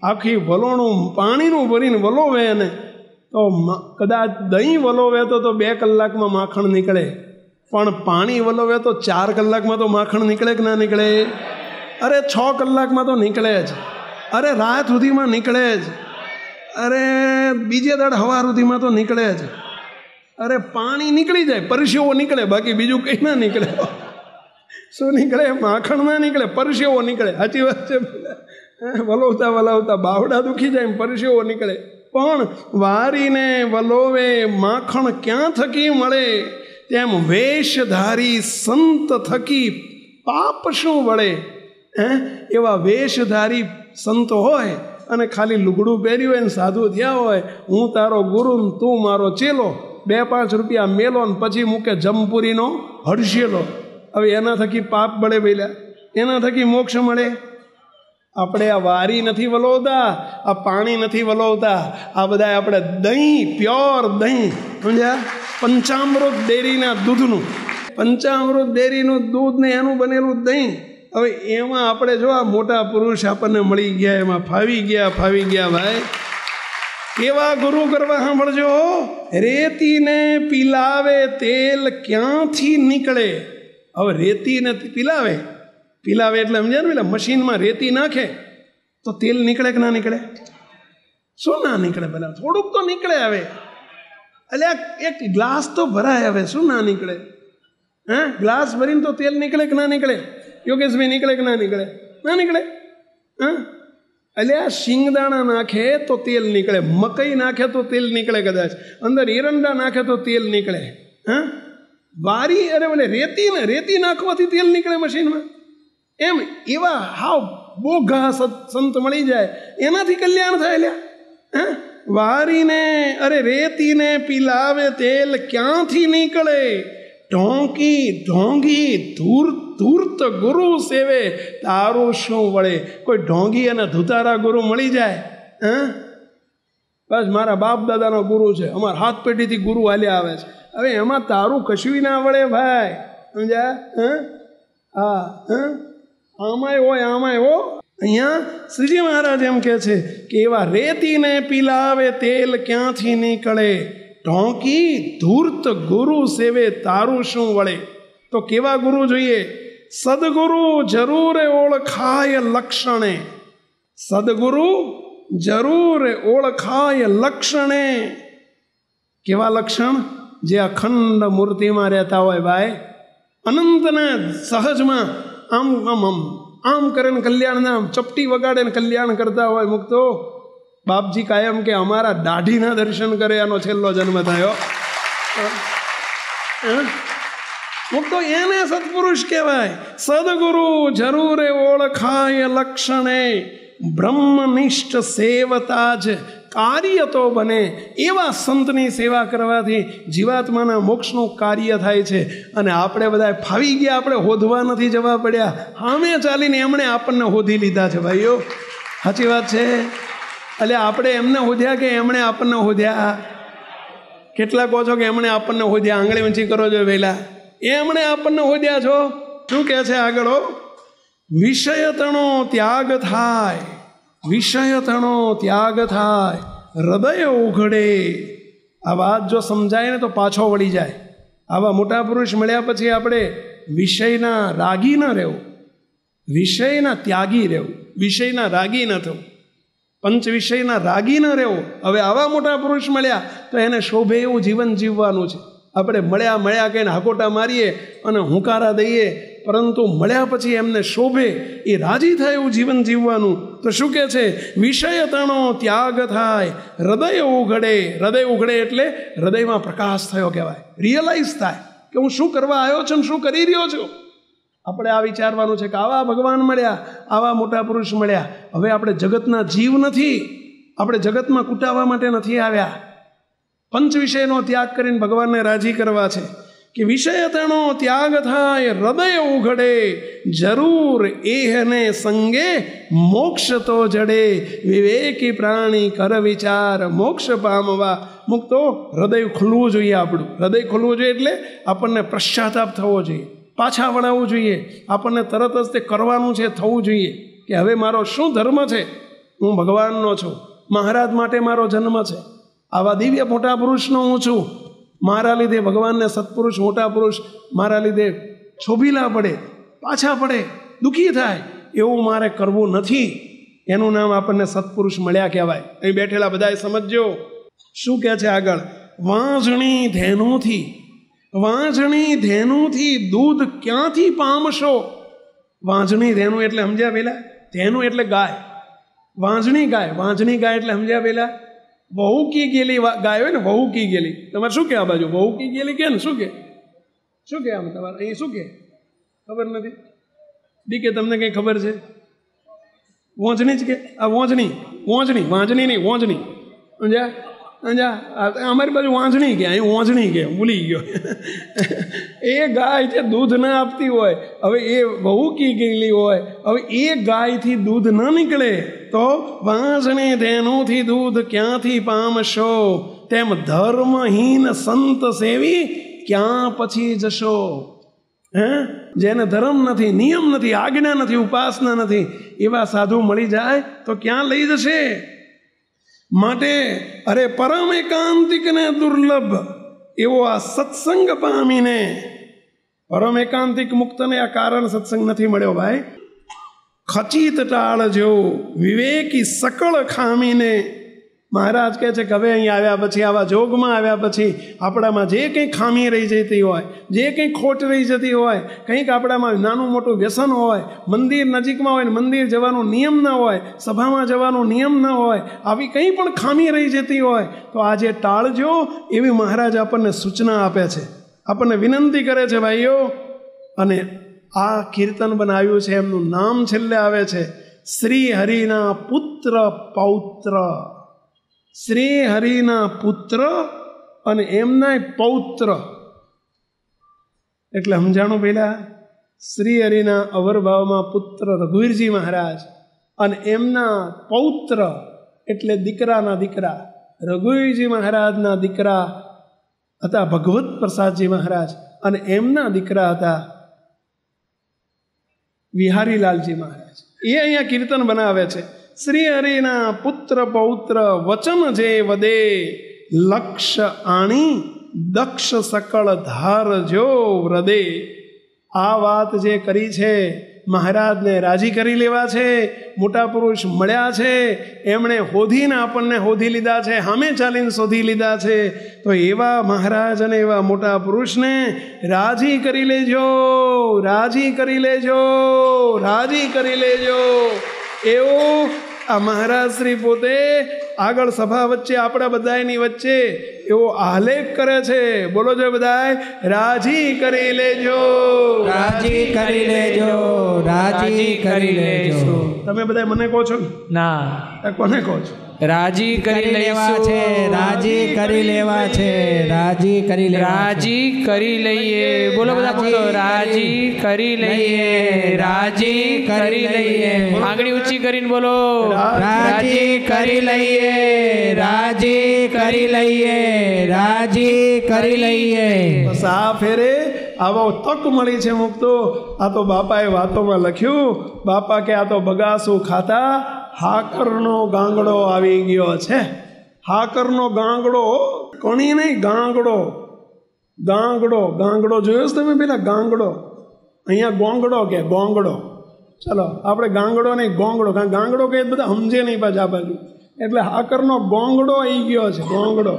આખી વલોણું પાણીનું ભરીને વલોવે ને તો કદાચ દહીં વલોવે તો 2 કલાકમાં માખણ નીકળે, પણ પાણી વલોવે તો 4 કલાકમાં તો માખણ નીકળે કે ના નીકળે? અરે 6 કલાકમાં તો નીકળે જ. અરે રાત સુધીમાં નીકળે જ. અરે બીજે દાડ હવાર સુધીમાં તો નીકળે જ. અરે પાણી નીકળી જાય, પરસેવો નીકળે, બાકી બીજું કંઈ ના નીકળે. શું નીકળે? માખણ ના નીકળે, પરસેવો નીકળે. સાચી વાત છે? વલોવતા વલાવતા બાવડા દુખી જાય, પરસેવો નીકળે. પણ વારીને વલોવે માખણ ક્યાં થકી મળે? તેમ વેશધારી સંત થકી પાપ શું વળે? એવા વેશધારી સંત હોય અને ખાલી લુગડું પહેર્યું હોય ને સાધુ થયા હોય, હું તારો ગુરુ ને તું મારો ચેલો, 2-5 રૂપિયા મેલો ને પછી મૂકે જમપુરીનો હડશેલો. હવે એના થકી પાપ બળે પેલા, એના થકી મોક્ષ મળે? આપણે આ વારી નથી વલોવતા, આ પાણી નથી વલોવતા, આ બધા આપણે દહીં, પ્યોર દહીં, સમજ્યા? પંચામૃત ડેરીના દૂધનું, પંચામૃત ડેરીનું દૂધ ને એનું બનેલું દહીં. હવે એમાં આપણે જો આ મોટા પુરુષ આપણને મળી ગયા, એમાં ફાવી ગયા ભાઈ. કેવા ગુરુ કરવા? સાંભળજો. રેતીને પીલાવે તેલ ક્યાંથી નીકળે? હવે રેતીને પીલાવે એટલે સમજ્યા ને? પેલા મશીનમાં રેતી નાખે તો તેલ નીકળે કે ના નીકળે? શું ના નીકળે? પેલા થોડુંક તો નીકળે. હવે એટલે એક ગ્લાસ તો ભરાય, હવે શું ના નીકળે? ગ્લાસ ભરીને તો તેલ નીકળે કે ના નીકળે? યોગેશભાઈ નીકળે કે ના નીકળે? ના નીકળે. એટલે આ શિંગદાણા નાખે તો તેલ નીકળે, મકઈ નાખે તો તેલ નીકળે, કદાચ અંદર એરંડા નાખે તો તેલ નીકળે. વારી અરે બોલે રેતી નાખવાથી તેલ નીકળે મશીનમાં? એમ એવા હાવ બોઘા સંત મળી જાય, એનાથી કલ્યાણ થાય. લ્યા વારીને અરે રેતીને પીલાવે તેલ ક્યાંથી નીકળે? ઢોંગી ધૂર્ત ગુરુ સેવે તારું શું વળે? કોઈ ઢોંગી અને ધુતારા ગુરુ મળી જાય? બસ મારા બાપ દાદાનો ગુરુ છે, અમારા હાથ પેઢીથી ગુરુ હાલ્યા આવે છે, હવે એમાં તારું કશું ના વળે ભાઈ, સમજ્યા? આમાંય હોય અહીંયા શ્રીજી મહારાજ એમ કહે છે કે એવા રેતીને પીલાવે તેલ ક્યાંથી નીકળે? ઢોંકી ધૂર્ત ગુરુ સેવે તારું શું વળે? તો કેવા ગુરુ જોઈએ? સદગુરુ જરૂર ઓળખાય લક્ષણે. સદગુરુ જરૂર ઓળખાય લક્ષણે. કેવા લક્ષણ? જે અખંડ મૂર્તિમાં રહેતા હોય ભાઈ, અનંતના સહજમાં આમ કરે ને કલ્યાણ, આમ ચપટી વગાડે ને કલ્યાણ કરતા હોય મુક્તો. બાપજી કાયમ કે અમારા દાઢીના દર્શન કરે, એનો છેલ્લો જન્મ થયો. મુક્તો એને સત્પુરુષ કહેવાય. સદગુરુ જરૂર ઓળખાય લક્ષણે. બ્રહ્મનિષ્ઠ સેવતા જ કાર્ય તો બને. એવા સંતની સેવા કરવાથી જીવાત્માના મોક્ષનું કાર્ય થાય છે. અને આપણે બધા ફાવી ગયા, આપણે હોધવા નથી જવા પડ્યા, સામે ચાલીને એમણે આપણને હોધી લીધા છે ભાઈઓ. સાચી વાત છે? એટલે આપણે એમને હોધ્યા કે એમણે આપણને હોધ્યા? કેટલા કહો છો કે એમણે આપણને હોધ્યા? આંગળી ઊંચી કરો છો પહેલા. એમણે આપણને હોધ્યા છો. શું કહે છે આગળ? વિષયતણો ત્યાગ થાય, વિષયતણો ત્યાગ થાય, હૃદય ઉઘડે. આ વાત જો સમજાય ને તો પાછો વળી જાય. આવા મોટા પુરુષ મળ્યા પછી આપણે વિષયના રાગી ન રહેવું, વિષયના ત્યાગી રહેવું, વિષયના રાગી ન થવું. પંચ વિષયના રાગી ન રહેવો. હવે આવા મોટા પુરુષ મળ્યા તો એને શોભે એવું જીવન જીવવાનું છે. આપણે મળ્યા કહીને હાકોટા મારીએ અને હુંકારા દઈએ, પરંતુ મળ્યા પછી એમને શોભે, એ રાજી થાય એવું જીવન જીવવાનું. તો શું કહે છે? વિષય તણો ત્યાગ થાય, હૃદય ઉઘડે. હૃદય ઉઘડે એટલે હૃદયમાં પ્રકાશ થયો કહેવાય, રિયલાઇઝ થાય કે હું શું કરવા આવ્યો છું, શું કરી રહ્યો છું. આપણે આ વિચારવાનું છે કે આવા ભગવાન મળ્યા, આવા મોટા પુરુષ મળ્યા. હવે આપણે જગતના જીવ નથી, આપણે જગતમાં કૂટાવા માટે નથી આવ્યા. પંચ વિષયનો ત્યાગ કરીને ભગવાનને રાજી કરવા છે. કે વિષય તેનો ત્યાગ થાય, હૃદય ઉઘડે, જરૂર એહને સંગે મોક્ષ તો જડે. વિવેકી પ્રાણી કર વિચાર, મોક્ષ પામવા મુક્તો. હૃદય ખુલવું જોઈએ આપણું. હૃદય ખુલવું જોઈએ એટલે આપણને પશ્ચાતાપ થવો જોઈએ, પાછા વળાવવું જોઈએ. આપણને તરત જ તે કરવાનું છે, થવું જોઈએ કે હવે મારો શું ધર્મ છે, હું ભગવાનનો છું, મહારાજ માટે મારો જન્મ છે, આવા દિવ્ય મોટા પુરુષનો હું છું, મારા લીધે ભગવાનને સત્પુરુષ મોટા પુરુષ મારા લીધે છોભીલા પડે, પાછા પડે, દુઃખી થાય, એવું મારે કરવું નથી. એનું નામ આપણને સત્પુરુષ મળ્યા કહેવાય. અહીં બેઠેલા બધાએ સમજજો શું કહે છે આગળ. વાંઝણી ધેનુથી, વાંઝણી ધેનુથી દૂધ ક્યાંથી પામશો. વાંઝણી ધેનું એટલે સમજ્યા પેલા? ધેનું એટલે ગાય, વાંઝણી ગાય. વાંઝણી ગાય એટલે સમજ્યા પેલા? વહુકી ગયેલી ગાય હોય ને, વહુકી ગયેલી. તમારે શું કે આ બાજુ વહુકી ગયેલી કે ને? શું કે આમ તમારે અહીં શું કે ખબર નથી? દી કે તમને કંઈ ખબર છે? વોંઝણી જ કે આ વોંઝણી, વોંઝણી, વાંઝણી નહીં, વોંઝણી. સમજ્યા? અમારી બાજુ વાંઝણી કે, અહીં વોંઝણી કે, ભૂલી ગયો. એ ગાય જે દૂધ ના આપતી હોય, હવે એ વહુકી ગયેલી હોય, હવે એ ગાયથી દૂધ ન નીકળે તો વાંઝણી ધેનુથી દૂધ ક્યાંથી પામશો. તેમ ધર્મહીન સંત સેવી ક્યાં પછી જશો. જેને ધર્મ નથી, નિયમ નથી, આજ્ઞા નથી, ઉપાસના નથી, એવા સાધુ મળી જાય તો ક્યાં લઈ જશે. માટે અરે પરમ એકાંતિકને દુર્લભ એવો આ સત્સંગ પામીને. પરમ એકાંતિક મુક્તને આ કારણ સત્સંગ નથી મળ્યો ભાઈ. ખચિત ટાળજો વિવેકી સકળ ખામીને. મહારાજ કહે છે કે હવે અહીં આવ્યા પછી, આવા જોગમાં આવ્યા પછી આપણામાં જે કંઈ ખામી રહી જતી હોય, જે કંઈ ખોટ રહી જતી હોય, કંઈક આપણામાં નાનું મોટું વ્યસન હોય, મંદિર નજીકમાં હોય ને મંદિર જવાનો નિયમ ના હોય, સભામાં જવાનો નિયમ ના હોય, આવી કંઈ પણ ખામી રહી જતી હોય તો આજે ટાળજો. એવી મહારાજ આપણને સૂચના આપે છે, આપણને વિનંતી કરે છે ભાઈઓ. અને આ કીર્તન બનાવ્યું છે, એમનું નામ છેલ્લે આવે છે શ્રી હરિના પુત્ર પૌત્ર. શ્રી હરિના પુત્ર અને એમના પૌત્ર એટલે સમજાણું પેલા. શ્રી હરિના અવરભાવમાં પુત્ર રઘુવીરજી મહારાજ અને એમના પૌત્ર એટલે દીકરાના દીકરા રઘુવીરજી મહારાજના દીકરા હતા ભગવત પ્રસાદજી મહારાજ, અને એમના દીકરા હતા વિહારીલાલજી મહારાજ. એ અહીંયા કીર્તન બનાવે છે. શ્રી હરિના પુત્ર પૌત્ર વચન જે વદે, લક્ષ આણી દક્ષ સકળ ધારજો હૃદય. આ વાત જે કરી છે મહારાજને રાજી કરી લેવા છે. મોટા પુરુષ મળ્યા છે, એમણે હોધીને આપણને હોધી લીધા છે, સામે ચાલીને શોધી લીધા છે. તો એવા મહારાજ અને એવા મોટા પુરુષને રાજી કરી લેજો, રાજી કરી લેજો, રાજી કરી લેજો. એવું આ મહારાજ શ્રી પોતે આગળ સભા વચ્ચે આપણા બધાની વચ્ચે એવો આલેખ કરે છે. બોલો જો બધાય રાજી કરી લેજો, રાજી કરી લેજો, રાજી કરી લેજો. તમે બધા મને કહો છો ના? કોને કહો છો? રાજી કરી લેવા છે, રાજી કરી લેવા છે, રાજી કરી લેવા, રાજી કરી લઈએ. બોલો બધા ભક્તો રાજી કરી લઈએ, રાજી કરી લઈએ. આંગળી ઊંચી કરીને બોલો રાજી કરી લઈએ, રાજી કરી લઈએ, રાજી કરી લઈએ. બસ આ ફેરે આવો તક મળી છે મુક્તો. આ તો બાપાએ વાતોમાં લખ્યું, બાપા કે આ તો બગાસું ખાતા હાકરનો ગાંગડો આવી ગયો છે. હાકરનો ગાંગડો, કણી નહીં, ગાંગડો. ગાંગડો, ગાંગડો જોયો છે તમે પેલા? ગાંગડો અહીંયા ગોંગડો કે ગોંગડો. ચલો આપણે ગાંગડો નહીં ગોંગડો, કારણ ગાંગડો કહીએ બધા સમજે નહીં પાછા આ બાજુ, એટલે હાકરનો ગોંગડો આવી ગયો છે. ગોંગડો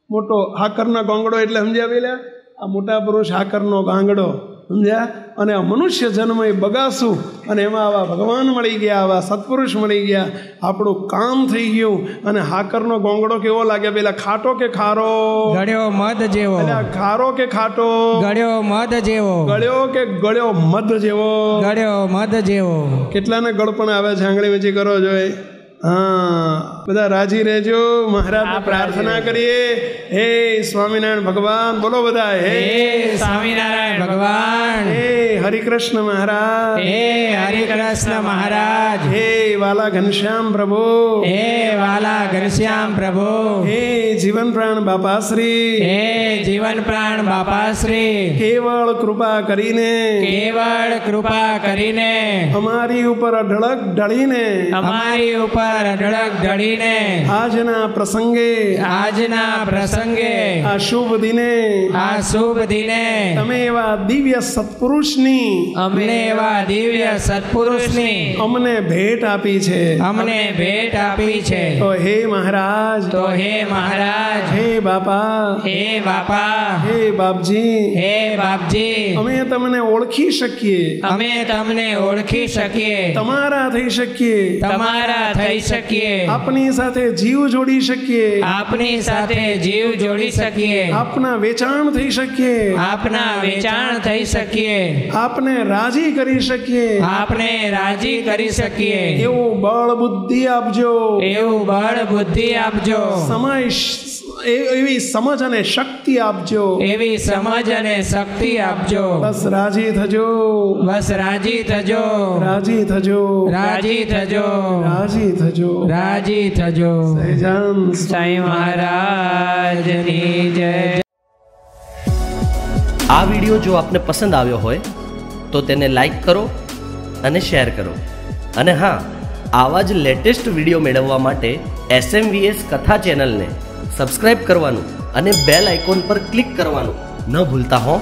મોટો, હાકરના ગોંગડો એટલે સમજ્યા પેલા આ મોટા પુરુષ હાકરનો ગાંગડો, સમજ્યા? અને મનુષ્ય જન્મ એ બગાસું, અને એમાં આવા ભગવાન મળી ગયા, આવા સત્પુરુષ મળી ગયા, આપણું કામ થઈ ગયું. અને હાકરનો ગોંગડો કેવો લાગે પેલા? ખાટો કે ખારો? ગળ્યો મધ જેવો. ખારો કે ખાટો? ગળ્યો મધ જેવો. ગળ્યો કે ગળ્યો મધ જેવો? ગળ્યો મધ જેવો. કેટલાને ગળપણ આવે છે? આંગળી વેચી કરો જોઈએ. હા, બધા રાજી રહેજો. મહારાજ પ્રાર્થના કરીએ. હે સ્વામિનારાયણ ભગવાન, બોલો બધા. હે સ્વામિનારાયણ ભગવાન. હે હરિકૃષ્ણ મહારાજ. હે હરિકૃષ્ણ મહારાજ. હે વાલા ઘનશ્યામ પ્રભુ. હે વાલા ઘનશ્યામ પ્રભુ. હે જીવન પ્રાણ બાપાશ્રી. હે જીવન પ્રાણ બાપાશ્રી. કેવળ કૃપા કરીને, કેવળ કૃપા કરીને, અમારી ઉપર અઢળક ઢળીને, અમારી ઉપર અઢળક ઢળીને, આજના પ્રસંગે, આજના પ્રસંગે, આ શુભ દિને, આ શુભ દિને, તમે એવા દિવ્ય સત્પુરુષની, અમને એવા દિવ્ય સત્પુરુષની અમને ભેટ આપી છે, અમને ભેટ આપી છે. તો હે મહારાજ, તો હે મહારાજ, હે બાપા, હે બાપા, હે બાપજી, હે બાપજી, અમે તમને ઓળખી શકીએ, અમે તમને ઓળખી શકીએ, તમારા થઈ શકીએ, તમારા થઈ શકીએ, આપની સાથે જીવ જોડી શકીએ, આપની સાથે જીવ જોડી શકીએ, આપના વેચાણ થઈ શકીએ, આપના વેચાણ થઈ શકીએ, આપને રાજી કરી શકીએ, આપને રાજી કરી શકીએ. એવું બળ બુદ્ધિ આપજો, એવું બળ બુદ્ધિ આપજો, સમય એવી સમજ અને શક્તિ આપજો, એવી સમજ અને શક્તિ આપજો. બસ રાજી થજો, બસ રાજી થજો, રાજી થજો, રાજી થજો, રાજી થજો, રાજી થજો. સહેજાન સાઈ મહારાજની જય. આ વિડીયો જો આપને પસંદ આવ્યો હોય તો તેને લાઈક કરો અને શેર કરો. અને હા, આવા જ લેટેસ્ટ વિડીયો મેળવવા માટે SMVS કથા ચેનલને સબસ્ક્રાઇબ કરવાનું અને બેલ આઇકોન પર ક્લિક કરવાનું ન ભૂલતા હો.